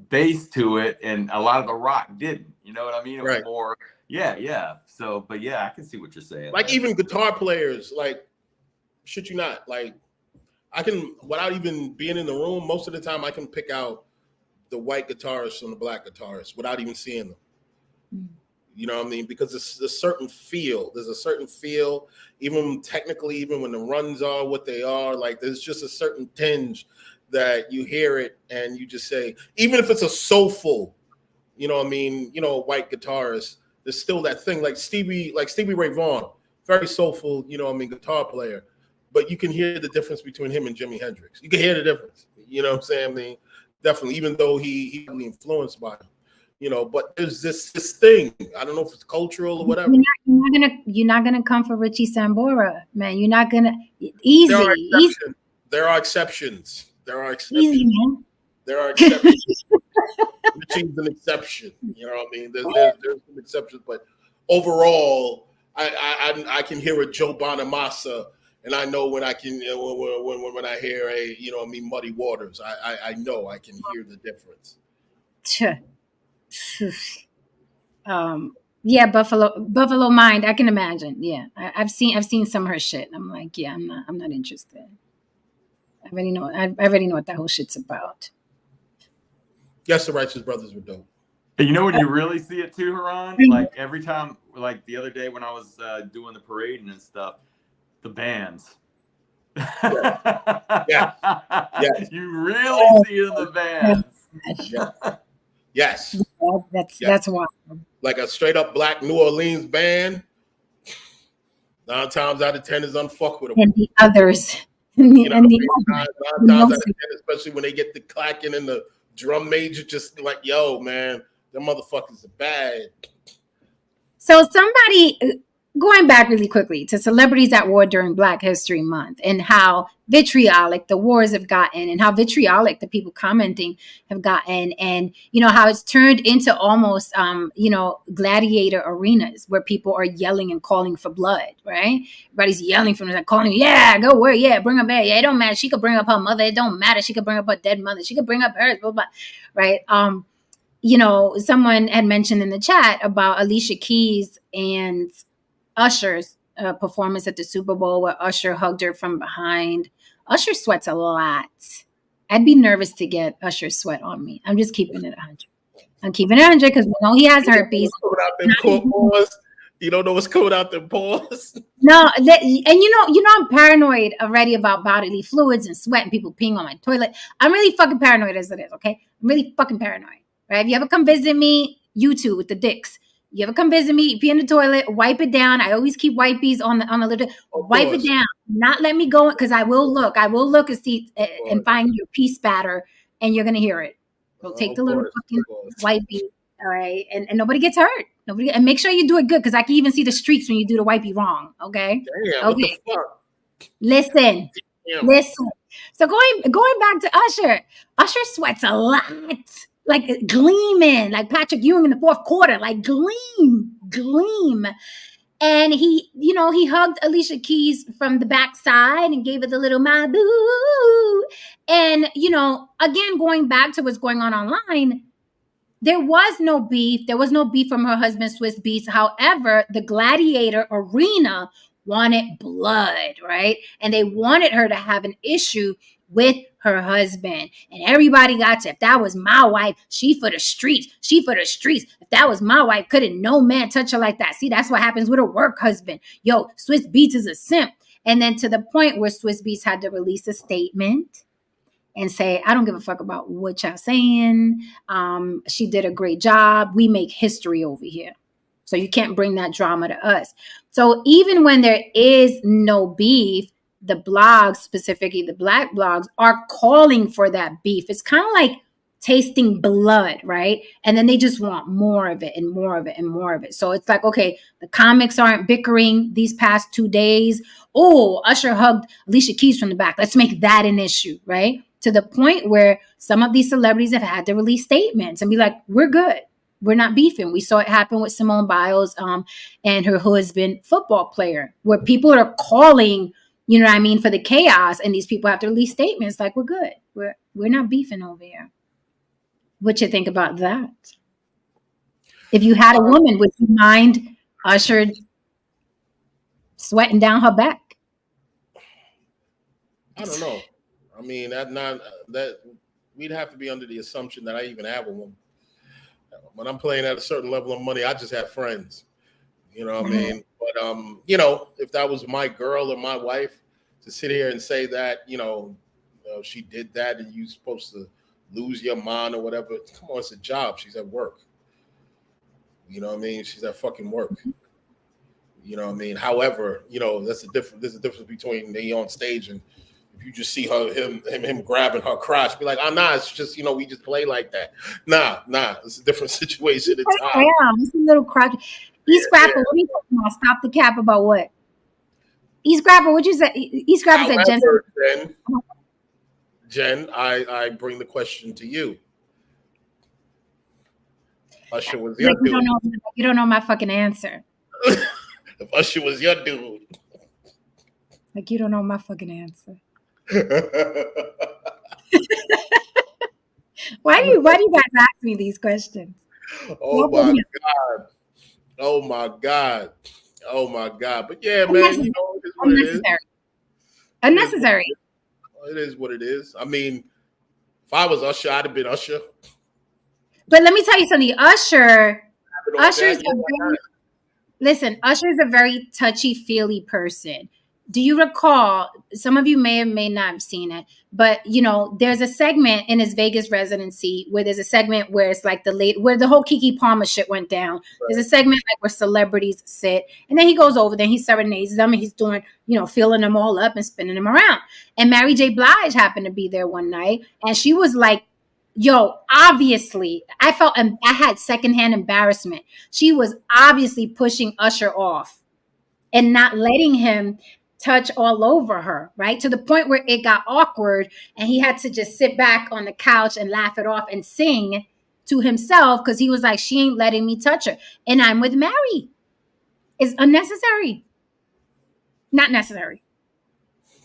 S3: bass to it and a lot of the rock didn't? You know what I mean? It was more, yeah. So, but yeah, I can see what you're saying.
S2: Like even guitar players, like, shit you not, like I can, without even being in the room, most of the time I can pick out the white guitarist from the black guitarist without even seeing them. You know what I mean? Because it's a certain feel. There's a certain feel, even technically, even when the runs are what they are, like there's just a certain tinge that you hear it and you just say, even if it's a soulful, white guitarist, there's still that thing like Stevie Ray Vaughan, very soulful, guitar player. But you can hear the difference between him and Jimi Hendrix. You can hear the difference. You know what I'm saying? I mean, definitely, even though he's influenced by him. But there's this thing. I don't know if it's cultural or whatever.
S1: You're not gonna come for Richie Sambora, man. You're not gonna easy.
S2: There are exceptions.
S1: Easy, man.
S2: There are exceptions. Richie's an exception. You know what I mean? There's some exceptions, but overall, I can hear a Joe Bonamassa. And I know when I can, when I hear Muddy Waters, I know I can hear the difference.
S1: Yeah, Buffalo Mind. I can imagine. Yeah, I've seen some of her shit. I'm like, yeah, I'm not interested. I already know what that whole shit's about.
S2: Yes, the Righteous Brothers were dope.
S3: And when you really see it too, Haran, like every time, like the other day when I was doing the parading and stuff. The bands.
S2: Yeah.
S3: You really see it in the bands.
S2: Yes.
S1: That's why.
S2: Like a straight up black New Orleans band, 9 times out of 10 is unfuckwittable.
S1: And the others.
S2: 9 times out of 10, especially when they get the clacking and the drum major, just like, yo, man, them motherfuckers are bad.
S1: So somebody going back really quickly to celebrities at war during Black History Month and how vitriolic the wars have gotten and how vitriolic the people commenting have gotten, and how it's turned into almost gladiator arenas where people are yelling and calling for blood, right? Everybody's yelling from the calling, yeah, go where, yeah, bring her back, yeah, it don't matter, she could bring up her mother, it don't matter, she could bring up her dead mother, she could bring up hers, blah blah, right? Someone had mentioned in the chat about Alicia Keys and Usher's performance at the Super Bowl where Usher hugged her from behind. Usher sweats a lot. I'd be nervous to get Usher sweat on me. I'm just keeping it 100. I'm keeping it 100 because we know he has herpes.
S2: You don't know what's coming out them pores.
S1: No, and I'm paranoid already about bodily fluids and sweat and people peeing on my toilet. I'm really fucking paranoid as it is, okay? I'm really fucking paranoid, right? If you ever come visit me, you two with the dicks. You ever come visit me, pee in the toilet, wipe it down. I always keep wipies on the little. Wipe it down. Not let me go because I will look. I will look and see and find your pee spatter, and you're gonna hear it. So take the little fucking wipey, all right, and nobody gets hurt. And make sure you do it good because I can even see the streaks when you do the wipey wrong. Okay.
S2: Damn, okay. What the fuck?
S1: Listen. Damn. Listen. So going back to Usher. Usher sweats a lot. Like gleaming, like Patrick Ewing in the fourth quarter, like gleam. And he hugged Alicia Keys from the backside and gave it the little my boo. And, again, going back to what's going on online, there was no beef. There was no beef from her husband, Swiss Beats. However, the Gladiator Arena wanted blood, right? And they wanted her to have an issue with her husband. And everybody got to, if that was my wife, she for the streets. If that was my wife, couldn't no man touch her like that. See, that's what happens with a work husband. Yo, Swiss Beats is a simp. And then to the point where Swiss Beats had to release a statement and say, I don't give a fuck about what y'all saying. She did a great job. We make history over here. So you can't bring that drama to us. So even when there is no beef, the blogs, specifically the Black blogs, are calling for that beef. It's kind of like tasting blood, right? And then they just want more of it and more of it and more of it. So it's like, okay, the comics aren't bickering these past 2 days. Oh, Usher hugged Alicia Keys from the back. Let's make that an issue, right? To the point where some of these celebrities have had to release statements and be like, we're good. We're not beefing. We saw it happen with Simone Biles and her husband, football player, where people are calling, for the chaos, and these people have to release statements like, we're good. We're not beefing over here. What you think about that? If you had a woman, would you mind Usher sweating down her back?
S2: I don't know. I mean, that we'd have to be under the assumption that I even have a woman. When I'm playing at a certain level of money, I just have friends. You know what I mean? But if that was my girl or my wife, to sit here and say that, she did that and you're supposed to lose your mind or whatever. Come on, it's a job. She's at work. You know what I mean? She's at fucking work. You know what I mean? However, there's a difference between me on stage and if you just see him grabbing her crotch, be like, oh, nah, it's just, we just play like that. Nah, it's a different situation.
S1: Yeah, it's a little crotch. Scrapper, what are you talking about? Stop the cap about what? Scrapper, what'd you say? Scrapper said,
S2: Jen, I bring the question to you. Usher was your dude.
S1: You don't know my fucking answer.
S2: If Usher was your dude.
S1: Like, you don't know my fucking answer. Why do you guys ask me these questions?
S2: Oh my god. But yeah, man, it is what it is.
S1: Unnecessary.
S2: It is what it is. I mean, if I was Usher, I'd have been Usher.
S1: But let me tell you something. Usher's a very touchy-feely person. Do you recall, some of you may not have seen it, but there's a segment in his Vegas residency where there's a segment where it's like where the whole Keke Palmer shit went down. Right. There's a segment like where celebrities sit, and then he goes over there, he serenades them, and he's doing, filling them all up and spinning them around. And Mary J. Blige happened to be there one night, and she was like, yo, obviously, I had secondhand embarrassment. She was obviously pushing Usher off. and not letting him touch all over her, right? To the point where it got awkward and he had to just sit back on the couch and laugh it off and sing to himself because he was like, she ain't letting me touch her. And I'm with Mary. It's unnecessary. Not necessary.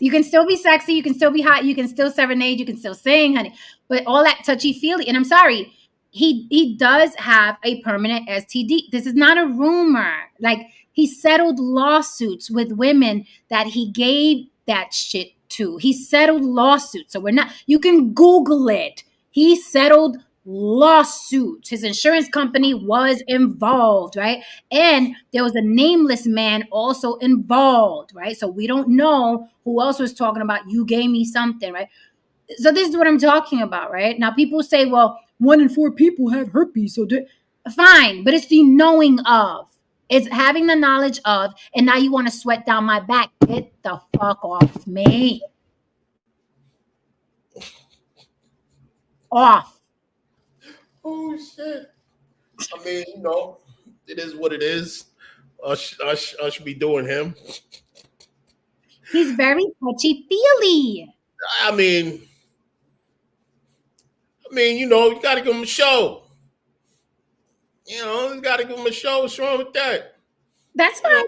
S1: You can still be sexy, you can still be hot, you can still serenade, you can still sing, honey. But all that touchy-feely, and I'm sorry, he does have a permanent STD. This is not a rumor. Like, he settled lawsuits with women that he gave that shit to. He settled lawsuits. So we're not, you can Google it. He settled lawsuits. His insurance company was involved, right? And there was a nameless man also involved, right? So we don't know who else was talking about, you gave me something, right? So this is what I'm talking about, right? Now people say, well, 1 in 4 people have herpes, so fine, but it's the knowing of. It's having the knowledge of, and now you want to sweat down my back. Get the fuck off me. Off.
S2: Oh shit. I mean, you know, it is what it is. Us be doing him.
S1: He's very touchy-feely.
S2: I mean, you know, you gotta give him a show. You know, you gotta give him a show. What's wrong with that?
S1: That's fine.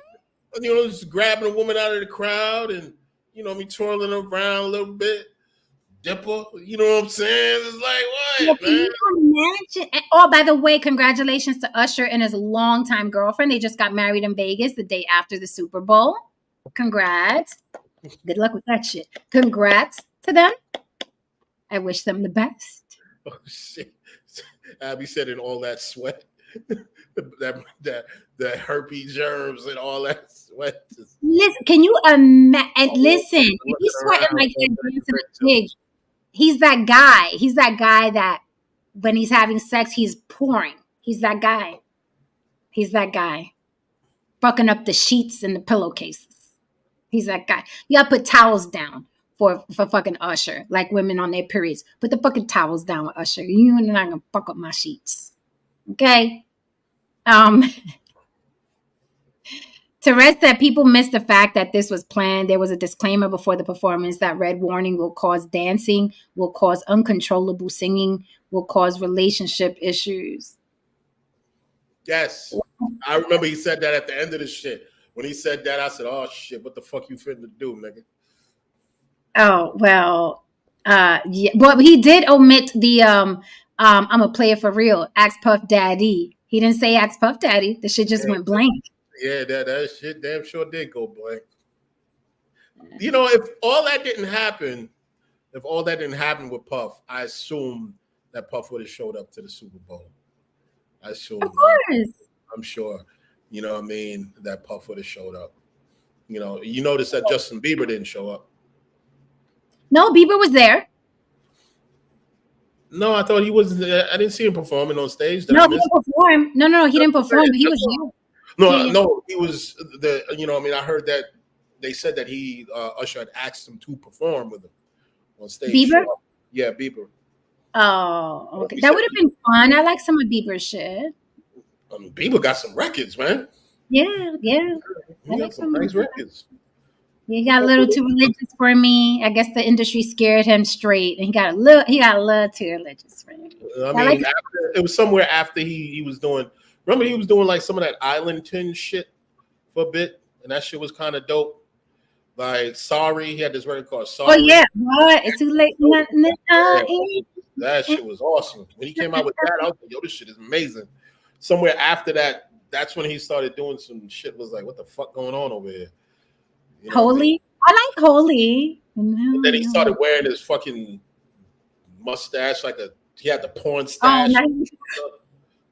S2: You know, just grabbing a woman out of the crowd and, you know, me twirling her around a little bit. Dipper, you know what I'm saying? It's like, what,
S1: Can
S2: man?
S1: you imagine? Oh, by the way, congratulations to Usher and his longtime girlfriend. They just got married in Vegas the day after the Super Bowl. Congrats. Good luck with that shit. Congrats to them. I wish them the best.
S2: Oh, shit. Abby said in all that sweat. that herpes germs and all that sweat.
S1: Listen, can you imagine? And listen, if he's sweating like that dancing a jig, he's that guy. He's that guy that when he's having sex, he's pouring. He's that guy. He's that guy. Fucking up the sheets and the pillowcases. He's that guy. You gotta put towels down for fucking Usher, like women on their periods. Put the fucking towels down with Usher. You're not gonna fuck up my sheets. Okay? Therese said people missed the fact that this was planned. There was a disclaimer before the performance that red warning will cause dancing, will cause uncontrollable singing, will cause relationship issues.
S2: Yes. I remember he said that at the end of the shit. When he said that, I said, oh shit, what the fuck you finna do, nigga?
S1: Oh, well, yeah. Well, he did omit the I'm a player for real, Axe Puff Daddy. He didn't say Axe Puff Daddy. The shit just went blank.
S2: Yeah, that shit damn sure did go blank. You know, if all that didn't happen with Puff, I assume that Puff would have showed up to the Super Bowl. I assume.
S1: Of course.
S2: I'm sure. You know what I mean? That Puff would have showed up. You know, you notice that Justin Bieber didn't show up.
S1: No, Bieber was there.
S2: No, I thought he wasn't. I didn't see him performing on stage.
S1: No, he didn't perform. No, he didn't perform, but he was there.
S2: No, he was the. You know, I mean, I heard that they said that he Usher had asked him to perform with him on stage.
S1: Bieber?
S2: Yeah, Bieber.
S1: Oh, okay. That would have been fun. I like some of Bieber's shit.
S2: I mean, Bieber got some records, man.
S1: Yeah.
S2: He got some nice records.
S1: He got a little too religious for me. I guess the industry scared him straight, and he got a little too religious for me.
S2: I mean, it was somewhere after he was doing. Remember, he was doing like some of that Island Tin shit for a bit, and that shit was kind of dope. Like, Sorry, he had this record called Sorry.
S1: Oh yeah, what? It's too late.
S2: That shit was awesome. When he came out with that, I was like, yo, this shit is amazing. Somewhere after that, that's when he started doing some shit. Was like, what the fuck going on over here? You know
S1: Holy? I like Holy.
S2: And then he started wearing his fucking mustache, he had the porn stash,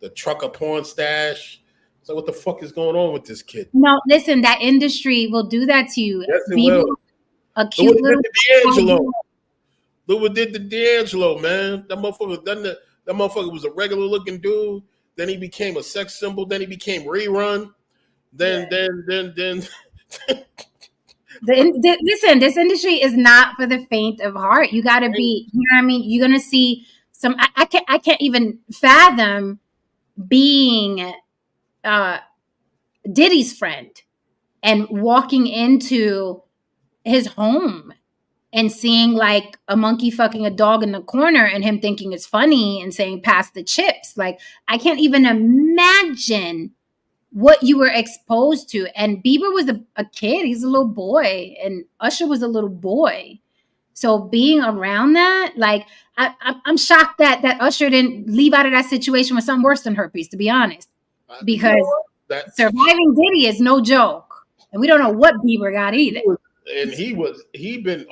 S2: the trucker porn stash. So what the fuck is going on with this kid?
S1: No, listen, that industry will do that to you.
S2: Yes, it will.
S1: A cute little
S2: D'Angelo. Look what did to D'Angelo, man. That motherfucker was a regular looking dude. Then he became a sex symbol. Then he became Rerun. Then.
S1: Listen, this industry is not for the faint of heart. You got to be, you know what I mean? You're going to see some, I can't even fathom being Diddy's friend. and walking into his home and seeing like a monkey fucking a dog in the corner and him thinking it's funny and saying pass the chips. Like, I can't even imagine what you were exposed to. And Bieber was a kid, he's a little boy, and Usher was a little boy. So being around that, like, I'm shocked that Usher didn't leave out of that situation with something worse than herpes, to be honest, because surviving Diddy is no joke, and we don't know what Bieber got either.
S2: And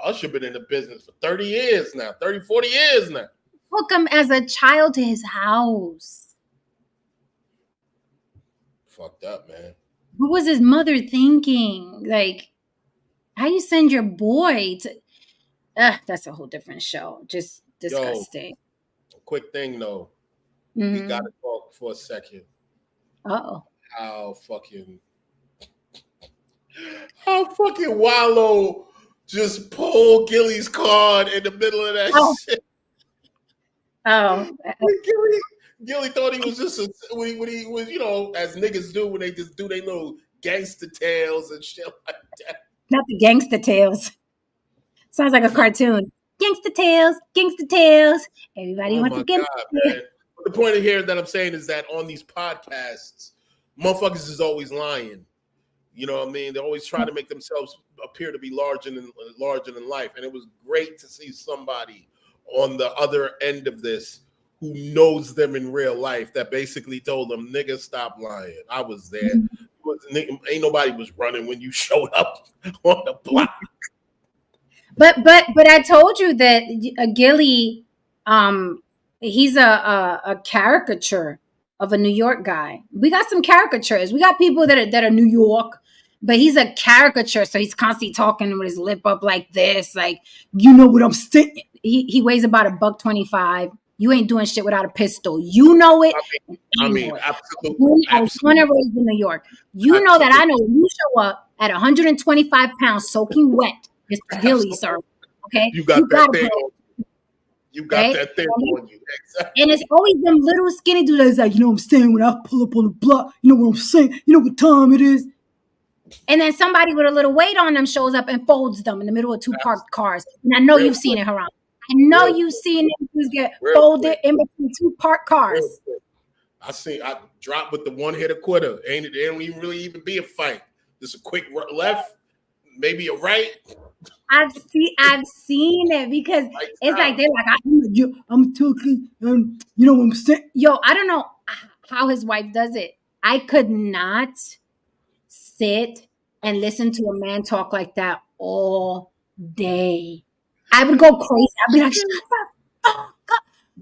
S2: Usher been in the business for 30 years now, 30, 40 years now.
S1: Took him as a child to his house.
S2: Fucked up, man.
S1: What was his mother thinking? Like, how you send your boy to... that's a whole different show. Just disgusting.
S2: Yo, quick thing though. We gotta talk for a second. How fucking Wallow just pulled Gilly's card in the middle of that shit. Gilly thought he was just when he was, you know, as niggas do when they just do their little gangster tales and shit like that.
S1: Not the gangster tales. Sounds like a cartoon. Gangster tales, gangster tales. Everybody wants to get it.
S2: The point of here that I'm saying is that on these podcasts, motherfuckers is always lying. You know what I mean? They always try to make themselves appear to be larger than life. And it was great to see somebody on the other end of this who knows them in real life that basically told them, nigga, stop lying. I was there. Ain't nobody was running when you showed up on the block.
S1: But I told you that Gilly, he's a caricature of a New York guy. We got some caricatures. We got people that are New York, but he's a caricature. So he's constantly talking with his lip up like this, like, you know what I'm saying. He weighs about $125. You ain't doing shit without a pistol. You know it.
S2: I mean, absolutely.
S1: I was born and raised in New York. You know that I know when you show up at 125 pounds soaking wet, Mr. Gilly, sir. Okay?
S2: You got that thing on you. Exactly.
S1: And it's always them little skinny dudes that's like, you know what I'm saying? When I pull up on the block, you know what I'm saying? You know what time it is? And then somebody with a little weight on them shows up and folds them in the middle of two parked cars. And I know you've seen it, Haram. I know you've seen it get folded in between two parked cars.
S2: I dropped with the one hitter quitter. It don't even really be a fight. Just a quick left, maybe a right.
S1: I've seen it because it's like they're like, I'm talking, you know what I'm saying? Yo, I don't know how his wife does it. I could not sit and listen to a man talk like that all day. I would go crazy. I'd be like, shut the fuck up.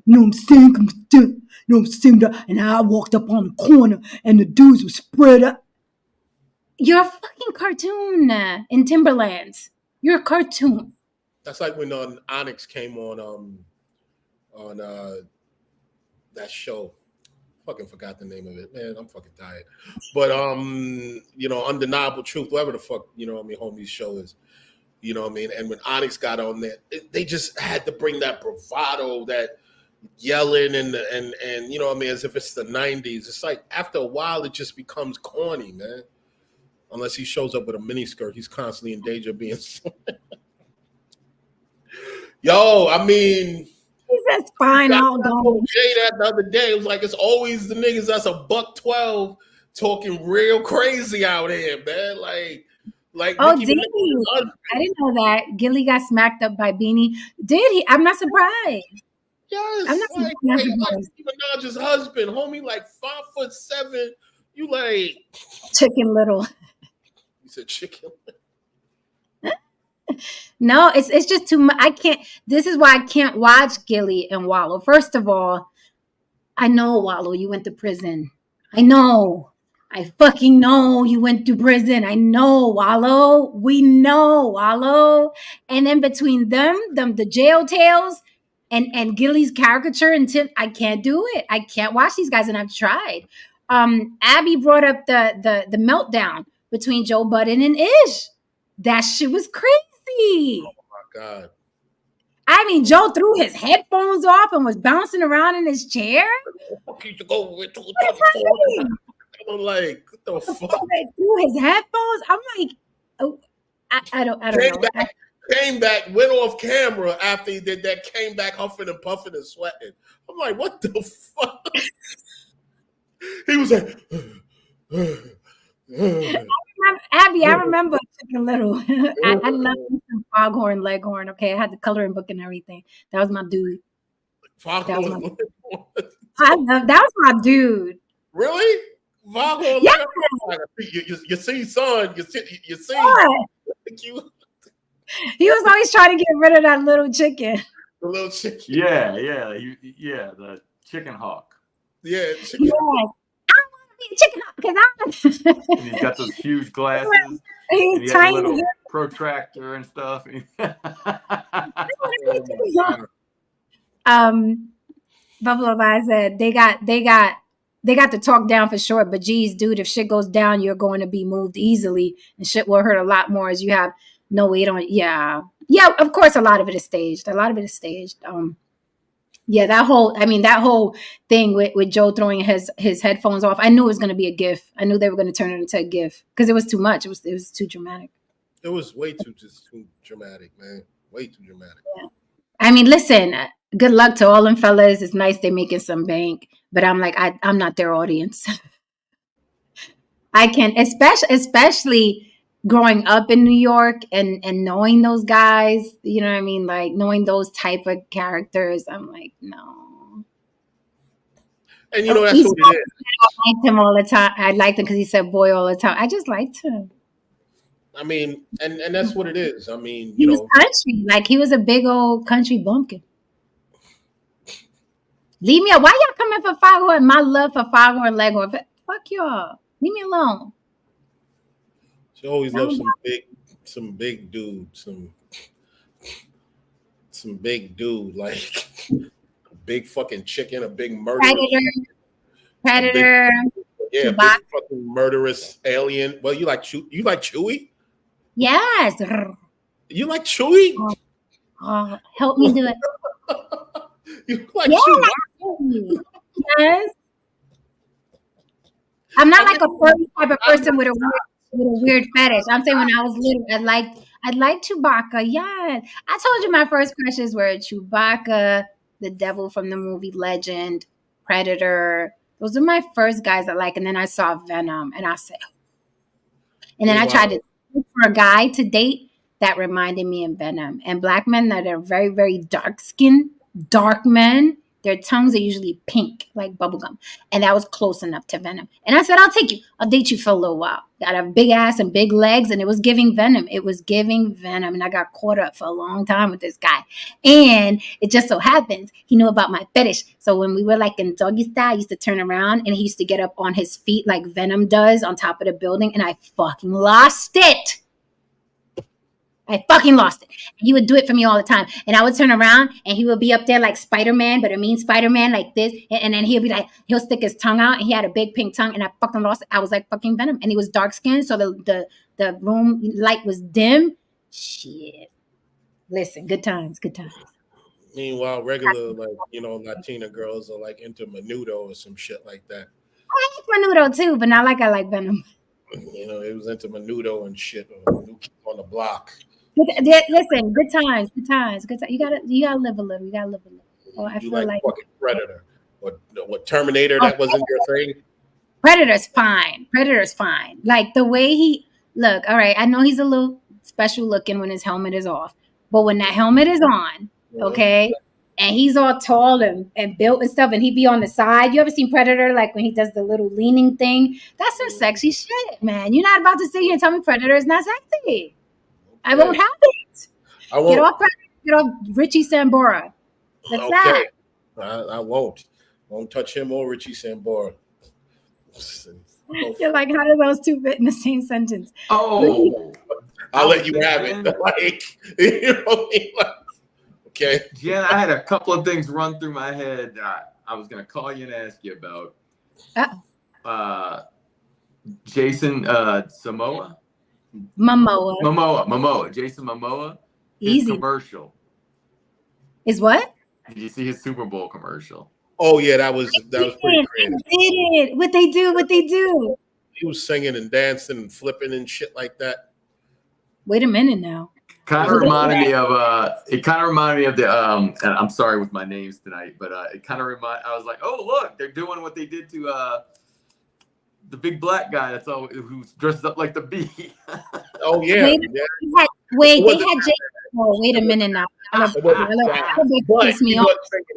S1: You know what I'm saying? You know what I'm saying? And I walked up on the corner and the dudes were spread up. You're a fucking cartoon in Timberlands. You're a cartoon.
S2: That's like when Onyx came on that show. Fucking forgot the name of it. Man, I'm fucking tired. But you know, Undeniable Truth, whatever the fuck, you know what I mean, homie's show is. You know what I mean? And when Onyx got on there, they just had to bring that bravado, that yelling and you know what I mean, as if it's the 90s. It's like after a while it just becomes corny, man. Unless he shows up with a miniskirt, he's constantly in danger of being Yo, I mean,
S1: that's fine. I'll go.
S2: Say that the other day. It was like it's always the niggas that's $112 talking real crazy out here, man. Like
S1: oh, did he? I didn't know that. Gilly got smacked up by Beanie. Did he? I'm not surprised.
S2: Yes,
S1: I'm not
S2: surprised. Like Nicki Minaj's husband, homie, like 5'7". You like
S1: Chicken Little.
S2: You said chicken.
S1: No, it's just too much. I can't. This is why I can't watch Gilly and Wallow. First of all, I know, Wallow, you went to prison. I know. I fucking know you went to prison. I know, Wallow. We know, Wallow. And then between them, the jail tales and Gilly's caricature and Tim, I can't do it. I can't watch these guys, and I've tried. Abby brought up the meltdown between Joe Budden and Ish. That shit was crazy.
S2: Oh my God.
S1: I mean, Joe threw his headphones off and was bouncing around in his chair.
S2: I'm like, what the fuck?
S1: Through his headphones. I'm like, oh, I don't know.
S2: Came back, went off camera after he did that, came back huffing and puffing and sweating. I'm like, what the fuck? He was like,
S1: Abby, I remember Chicken Little. I love me some Foghorn Leghorn. Okay, I had the coloring book and everything. That was my dude.
S2: Foghorn.
S1: That was my dude.
S2: Really? Foghorn
S1: Yeah.
S2: Leghorn. You see, son. You see.
S1: Yeah. He was always trying to get rid of that little chicken.
S2: The little chicken.
S3: Yeah, the chicken hawk.
S2: Yeah, chicken.
S1: Yeah. I want to be a chicken hawk because
S3: And he's got those huge glasses.
S1: He's
S3: and he has a
S1: tiny.
S3: little protractor and stuff.
S1: Buffalo Bill said they got to talk down for short, but geez, dude, if shit goes down, you're going to be moved easily, and shit will hurt a lot more as you have no weight on. Yeah. Of course, a lot of it is staged. Yeah, that whole thing with Joe throwing his headphones off. I knew it was going to be a GIF. I knew they were going to turn it into a GIF because it was too much. It was too dramatic.
S2: It was way too dramatic, man. Way too dramatic.
S1: Yeah. I mean, listen. Good luck to all them fellas. It's nice they're making some bank, but I'm like, I'm not their audience. I can't, especially growing up in New York and knowing those guys, you know what I mean? Like knowing those type of characters, I'm like, no.
S2: And you know, that's what it is.
S1: I liked him all the time. I liked him because he said boy all the time. I just liked him.
S2: I mean, and that's what it is. I mean,
S1: he was country. Like he was a big old country bumpkin. Leave me alone. Why y'all coming for Foghorn? My love for Foghorn Leghorn. Fuck y'all. Leave me alone.
S2: She always loves some big dude, some big dude, like a big fucking chicken, a big murderer.
S1: Predator.
S2: Yeah, big fucking murderous alien. Well, you like Chewie?
S1: Yes.
S2: You like Chewie?
S1: Oh, help me do it.
S2: You like Chewie?
S1: Yes. I'm not like a furry type of person with a weird fetish. I'm saying when I was little, I liked Chewbacca. Yes. I told you my first crushes were Chewbacca, the devil from the movie Legend, Predator. Those are my first guys I like. And then I saw Venom and I said, and then I tried to look for a guy to date that reminded me of Venom. And black men that are very, very dark skinned, dark men, their tongues are usually pink, like bubblegum. And that was close enough to Venom. And I said, I'll take you. I'll date you for a little while. Got a big ass and big legs, and it was giving Venom. It was giving Venom. And I got caught up for a long time with this guy. And it just so happens he knew about my fetish. So when we were like in doggy style, I used to turn around and he used to get up on his feet like Venom does on top of the building. And I fucking lost it. I fucking lost it. He would do it for me all the time. And I would turn around and he would be up there like Spider-Man, but a mean Spider-Man like this. And then he'll stick his tongue out and he had a big pink tongue and I fucking lost it. I was like fucking Venom. And he was dark skinned. So the room light was dim. Shit. Listen, good times.
S2: Meanwhile, regular Latina girls are like into menudo or some shit like that.
S1: I like menudo too, but not like I like Venom.
S2: It was into menudo and shit on the block.
S1: Listen, good times. You gotta live a little. Oh, I
S2: you
S1: feel
S2: like fucking Predator or what Terminator? That wasn't your thing.
S1: Predator's fine. Like the way he look. All right, I know he's a little special looking when his helmet is off, but when that helmet is on, okay, and he's all tall and built and stuff, and he be on the side. You ever seen Predator? Like when he does the little leaning thing. That's some sexy shit, man. You're not about to sit here and tell me Predator is not sexy. I won't have it.
S2: I won't.
S1: Get off Richie Sambora. That's that.
S2: I won't. Won't touch him or Richie Sambora.
S1: You're like, how do those two fit in the same sentence?
S3: Oh,
S2: I'll let you have it. Like, you know what I mean? Okay.
S3: Jen, I had a couple of things run through my head. I was gonna call you and ask you about. Jason Momoa. Jason Momoa. His
S1: Easy.
S3: commercial.
S1: Is what?
S3: Did you see his Super Bowl commercial?
S2: Oh yeah, that was pretty creative.
S1: I did it. What they do.
S2: He was singing and dancing and flipping and shit like that.
S1: Wait a minute now.
S3: Kind of reminded me of the and I'm sorry with my names tonight, but I was like, oh look, they're doing what they did to the big black guy that's all who's dressed up like the bee.
S2: Oh yeah.
S1: Wait,
S2: yeah.
S1: they had Jay. Oh, wait a minute now.
S2: But he was singing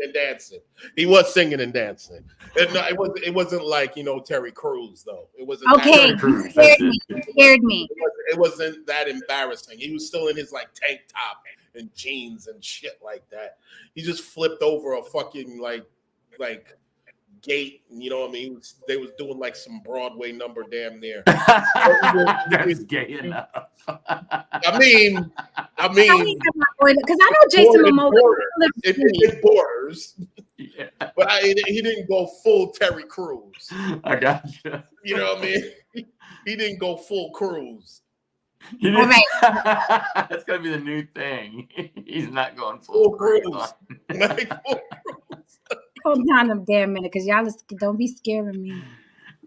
S2: and dancing. He was singing and dancing. No, it wasn't like Terry Crews though. It wasn't
S1: okay. Scared me.
S2: It wasn't that embarrassing. He was still in his like tank top and jeans and shit like that. He just flipped over a fucking like gate. You know what I mean? They was doing like some Broadway number damn near.
S3: That's gay enough.
S2: I mean,
S1: because I know Jason Momoa.
S2: It borders.
S3: Yeah.
S2: But he didn't go full Terry Crews.
S3: I got you.
S2: You know what I mean? He didn't go full Crews.
S1: All right.
S3: That's gonna be the new thing. He's not going full Crews.
S2: Like full Crews.
S1: Hold on a damn minute, because y'all don't be scaring me.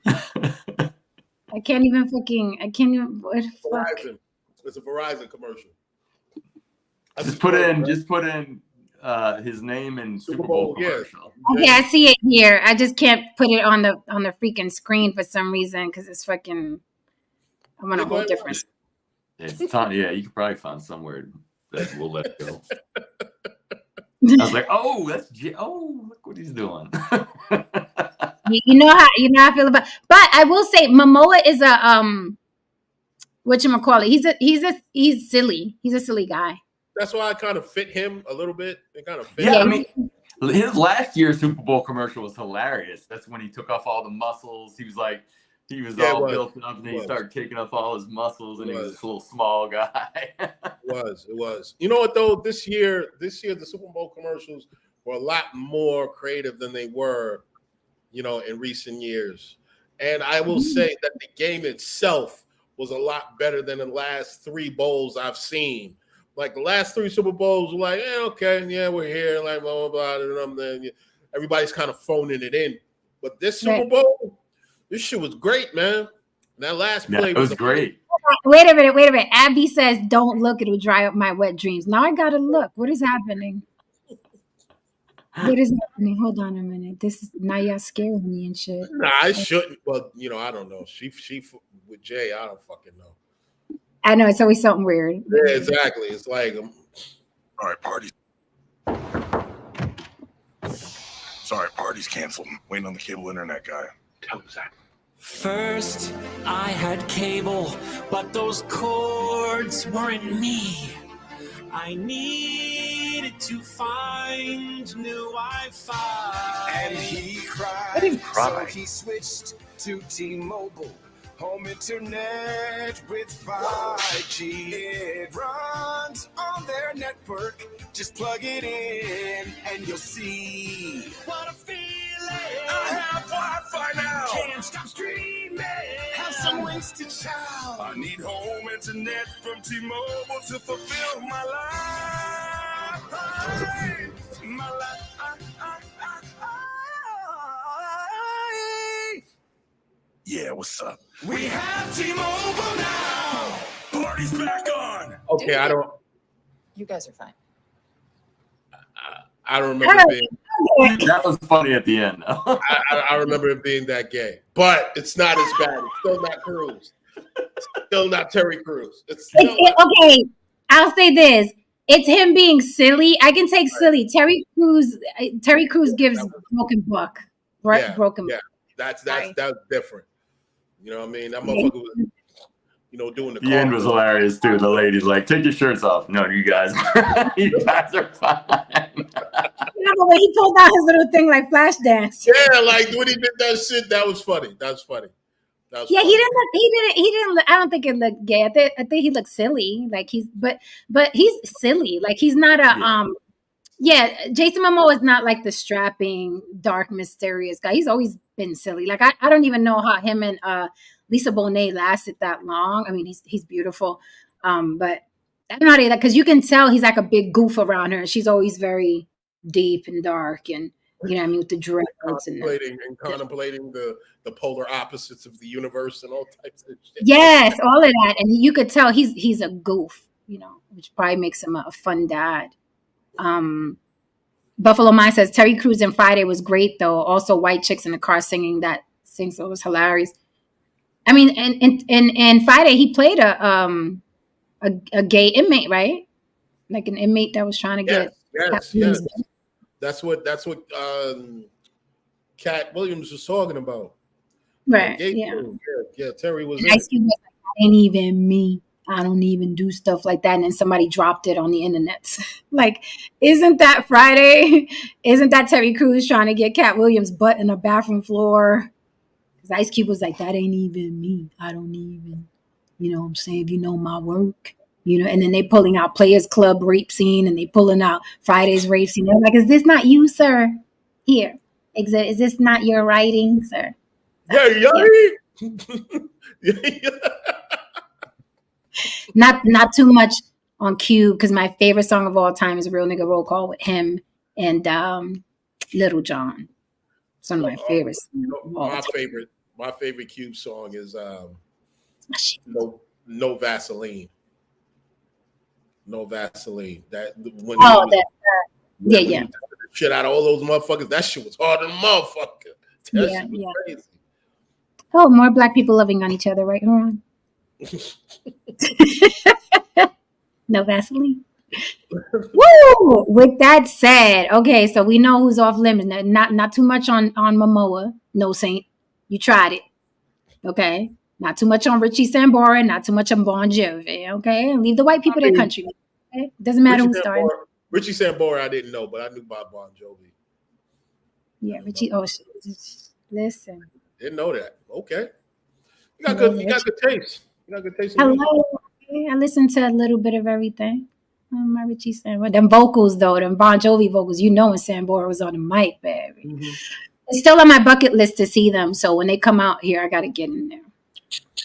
S1: I can't even. What the fuck?
S2: Verizon. It's a Verizon commercial.
S3: Just put in his name and Super Bowl commercial.
S1: Okay, I see it here. I just can't put it on the freaking screen for some reason because it's fucking. I'm on a whole different.
S3: It's time. Yeah, you could probably find somewhere that we'll let go. I was like, oh, look what he's doing.
S1: you know how I feel about. But I will say, Momoa is a whatchamacallit. He's silly. He's a silly guy.
S2: That's why I kind of fit him a little bit. It kind of fit.
S3: Yeah, I mean, his last year's Super Bowl commercial was hilarious. That's when he took off all the muscles. He was like, all built up, and then he started taking off all his muscles, and he was this little small guy.
S2: It was. You know what though? This year, the Super Bowl commercials were a lot more creative than they were, in recent years. And I will say that the game itself was a lot better than the last 3 bowls I've seen. Like the last 3 Super Bowls were like, okay, yeah, we're here, like blah blah blah, and then everybody's kind of phoning it in. But this Super Bowl, this shit was great, man. That last play
S3: was great.
S1: Wait a minute. Abby says, "Don't look; it'll dry up my wet dreams." Now I gotta look. What is happening? Hold on a minute. Now y'all scaring me and shit.
S2: Nah, I shouldn't. Well, I don't know. She with Jay, I don't fucking know.
S1: I know it's always something weird.
S2: Yeah, exactly. It's like,
S7: all right, party. Sorry, party's canceled. Waiting on the cable internet guy. Tell him that.
S8: First, I had cable, but those cords weren't me. I needed to find new Wi-Fi.
S7: And he cried.
S8: I didn't cry.
S7: So he switched to T-Mobile. Home internet with 5G. It runs on their network. Just plug it in and you'll see.
S8: What a feeling!
S7: I have Wi-Fi now.
S8: Can't stop streaming.
S7: Have some ways to chow. I need home internet from T-Mobile to fulfill my life. My life. Yeah, what's up? We have T-Mobile now. Party's back on.
S2: Okay, I don't.
S9: You guys are fine.
S2: I don't remember being.
S3: That was funny at the end, though.
S2: I remember it being that gay, but it's not as bad. It's still not Crews. It's still not Terry Crews.
S1: Okay, I'll say this. It's him being silly. I can take silly. Terry Crews gives broken book. Right?
S2: Yeah,
S1: broken book.
S2: That's different. You know what I mean? That motherfucker was, doing the
S3: end was hilarious too. The lady's like, "Take your shirts off." No, you guys are fine.
S1: Yeah, but when he pulled out his little thing like flash dance.
S2: Yeah, like when he did that shit, that was funny. He
S1: didn't. I don't think it looked gay. I think he looked silly. Like but he's silly. Like he's not a Jason Momoa is not like the strapping, dark, mysterious guy. He's always been silly. Like I don't even know how him and Lisa Bonet lasted that long. I mean, he's beautiful, but I'm not because you can tell he's like a big goof around her. She's always very deep and dark, and You know what I mean? With the dreads and
S2: contemplating the polar opposites of the universe and all types of shit.
S1: yes, all of that. And you could tell he's a goof, you know, which probably makes him a fun dad. Buffalo Mind says Terry Crews in Friday was great though. Also, white chicks in the car singing, so it was hilarious. I mean, and Friday he played a gay inmate, right? Like an inmate that was trying to get
S2: Yes. That's what Cat Williams was talking about.
S1: Right. Yeah.
S2: Terry was
S1: and Ice Cube was like, that ain't even me. I don't even do stuff like that. And then somebody dropped it on the internet. Like, isn't that Friday? Isn't that Terry Crews trying to get Cat Williams' butt in a bathroom floor? Because Ice Cube was like, that ain't even me. I don't even, you know what I'm saying? If you know my work, you know, and then they pulling out Players Club rape scene and they pulling out Friday's rape scene. They're like, is this not you, sir? Here. Is this not your writing, sir? Not too much on Cube, because my favorite song of all time is Real Nigga Roll Call with him and Little John. It's one of my favorites.
S2: My favorite Cube song is No Vaseline. No Vaseline. That when he shit out of all those motherfuckers, that shit was hard than a motherfucker. That shit was crazy.
S1: Oh, more black people loving on each other, right, Ron? No Vaseline. Woo! With that said, okay, so we know who's off limits. Not too much on Momoa. No Saint. You tried it. Okay. Not too much on Richie Sambora. Not too much on Bon Jovi. Okay. Leave the white people their country. Okay? Doesn't matter who started.
S2: Richie Sambora, I didn't know, but I knew about Bon Jovi.
S1: Yeah, Richie. Oh, listen.
S2: Didn't know that. Okay. You got good taste. You got good taste.
S1: Hello. I listen to a little bit of everything. My Richie Sambora. Them vocals, though, them Bon Jovi vocals, you know when Sambora was on the mic, baby. Mm-hmm. It's still on my bucket list to see them. So when they come out here, I got to get in there.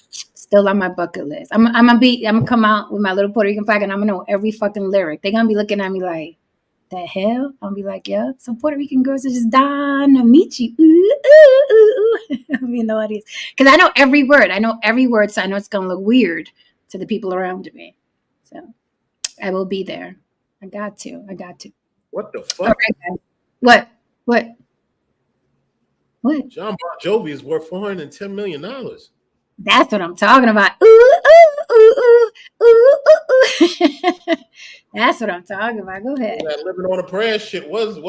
S1: Still on my bucket list. I'm gonna come out with my little Puerto Rican flag and I'm gonna know every fucking lyric. They're gonna be looking at me like, the hell? I'll be like, yeah, some Puerto Rican girls are just dying to meet you. Ooh, ooh, ooh, ooh. I mean, no idea. Because I know every word. So I know it's gonna look weird to the people around me. So I will be there. I got to.
S2: What the fuck?
S1: Right, what?
S2: John Bon Jovi is worth $410 million.
S1: That's what I'm talking about. Ooh, ooh, ooh, ooh, ooh, ooh. That's what I'm talking about. Go ahead.
S2: That Living on a Prayer shit was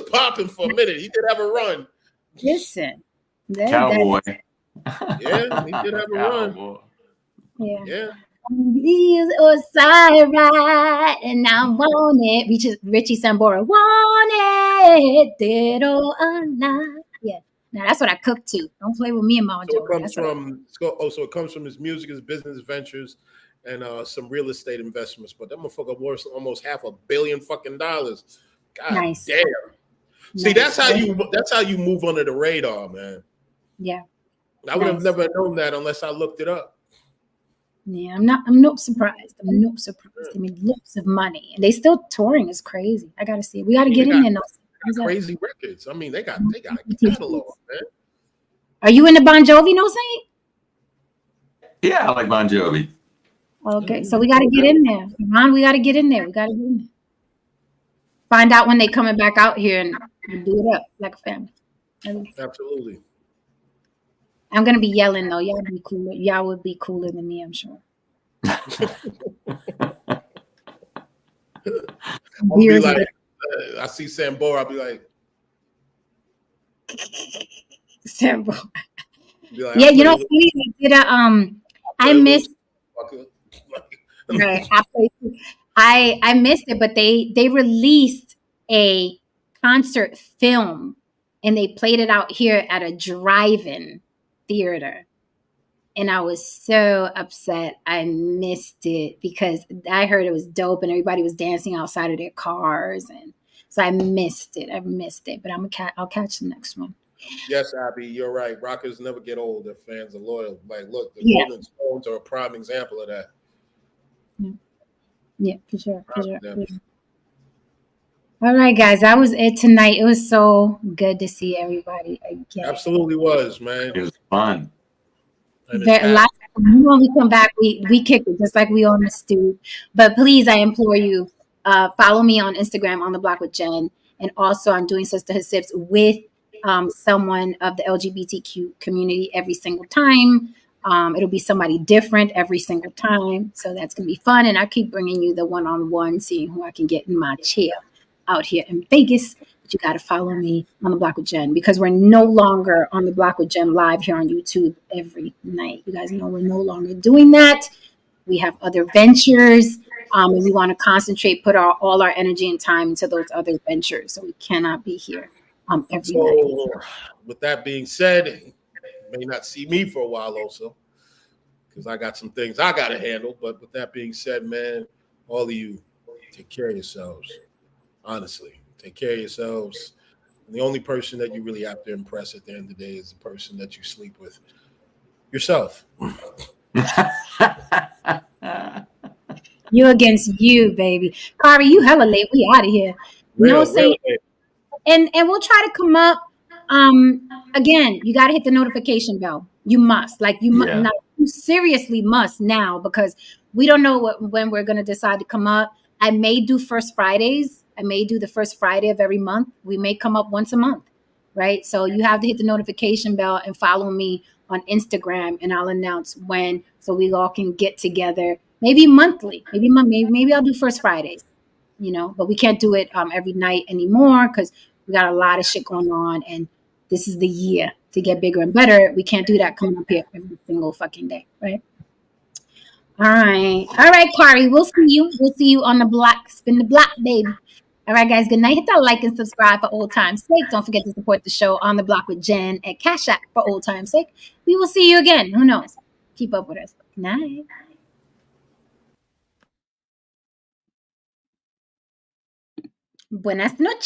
S2: popping for a minute. He did have a run.
S1: Listen.
S3: Cowboy.
S2: Yeah, he did have a run.
S1: Yeah. These or side and I want it. Richie Sambora, want it, dead or alive. Yeah. Now that's what I cook to. Don't play with me and Mama
S2: So it comes from his music, his business ventures, and some real estate investments. But that motherfucker worth almost $500 million fucking dollars. God
S1: nice.
S2: Damn. See, that's how you move under the radar, man.
S1: Yeah.
S2: I would have never known that unless I looked it up.
S1: Yeah, I'm not surprised. I mean, lots of money. And they still touring is crazy. I gotta see it. We gotta get in there now.
S2: Crazy records. I mean, they got a catalog, man.
S1: Are you into Bon Jovi, No Saint?
S3: Yeah, I like Bon Jovi.
S1: Okay, so we gotta get in there. Ron, we gotta get in there. Find out when they coming back out here and do it up like a family.
S2: Absolutely.
S1: I'm gonna be yelling though. Y'all be cooler. Y'all would be cooler than me, I'm sure.
S2: I'll be like, I see Sambora, I'll be like,
S1: Sambora. Like, yeah, you know, we did I missed. Right, I missed it, but they released a concert film and they played it out here at a drive-in theater. And I was so upset I missed it because I heard it was dope and everybody was dancing outside of their cars. And so I missed it. But I'll catch the next one.
S2: Yes, Abby, you're right. Rockers never get old. Their fans are loyal. Like, look, the Rolling Stones are a prime example of that.
S1: Yeah, for sure. All right, guys, that was it tonight. It was so good to see everybody again.
S2: Absolutely was, man.
S3: It was fun.
S2: And it's
S1: When we come back, we kick it just like we always do. But please, I implore you, follow me on Instagram on the block with Jen, and also I'm doing sisterhood sips with someone of the LGBTQ community every single time. It'll be somebody different every single time, so that's gonna be fun. And I keep bringing you the one-on-one, seeing who I can get in my chair out here in Vegas. But you got to follow me on the block with Jen, because we're no longer on the block with Jen live here on YouTube every night. You guys know we're no longer doing that. We have other ventures, and we want to concentrate, put all our energy and time into those other ventures. So we cannot be here every night.
S2: So, with that being said, you may not see me for a while also, because I got some things I got to handle. But with that being said, man, all of you, take care of yourselves. Honestly, take care of yourselves. And the only person that you really have to impress at the end of the day is the person that you sleep with. Yourself.
S1: You against you, baby. Kari, you hella late. We out of here. No saying. And we'll try to come up. Again, you got to hit the notification bell. You must,
S3: Yeah.
S1: you seriously must now, because we don't know when we're going to decide to come up. I may do first Fridays. I may do the first Friday of every month. We may come up once a month, right? So you have to hit the notification bell and follow me on Instagram, and I'll announce when, so we all can get together. Maybe monthly. Maybe I'll do first Fridays. But we can't do it every night anymore, because we got a lot of shit going on, and this is the year to get bigger and better. We can't do that coming up here every single fucking day, right? All right, Kari, we'll see you. We'll see you on the block. Spin the block, baby. All right, guys, good night. Hit that like and subscribe for old time's sake. Don't forget to support the show on the block with Jen at Cash App for old time's sake. We will see you again. Who knows? Keep up with us. Good night. Buenas noches.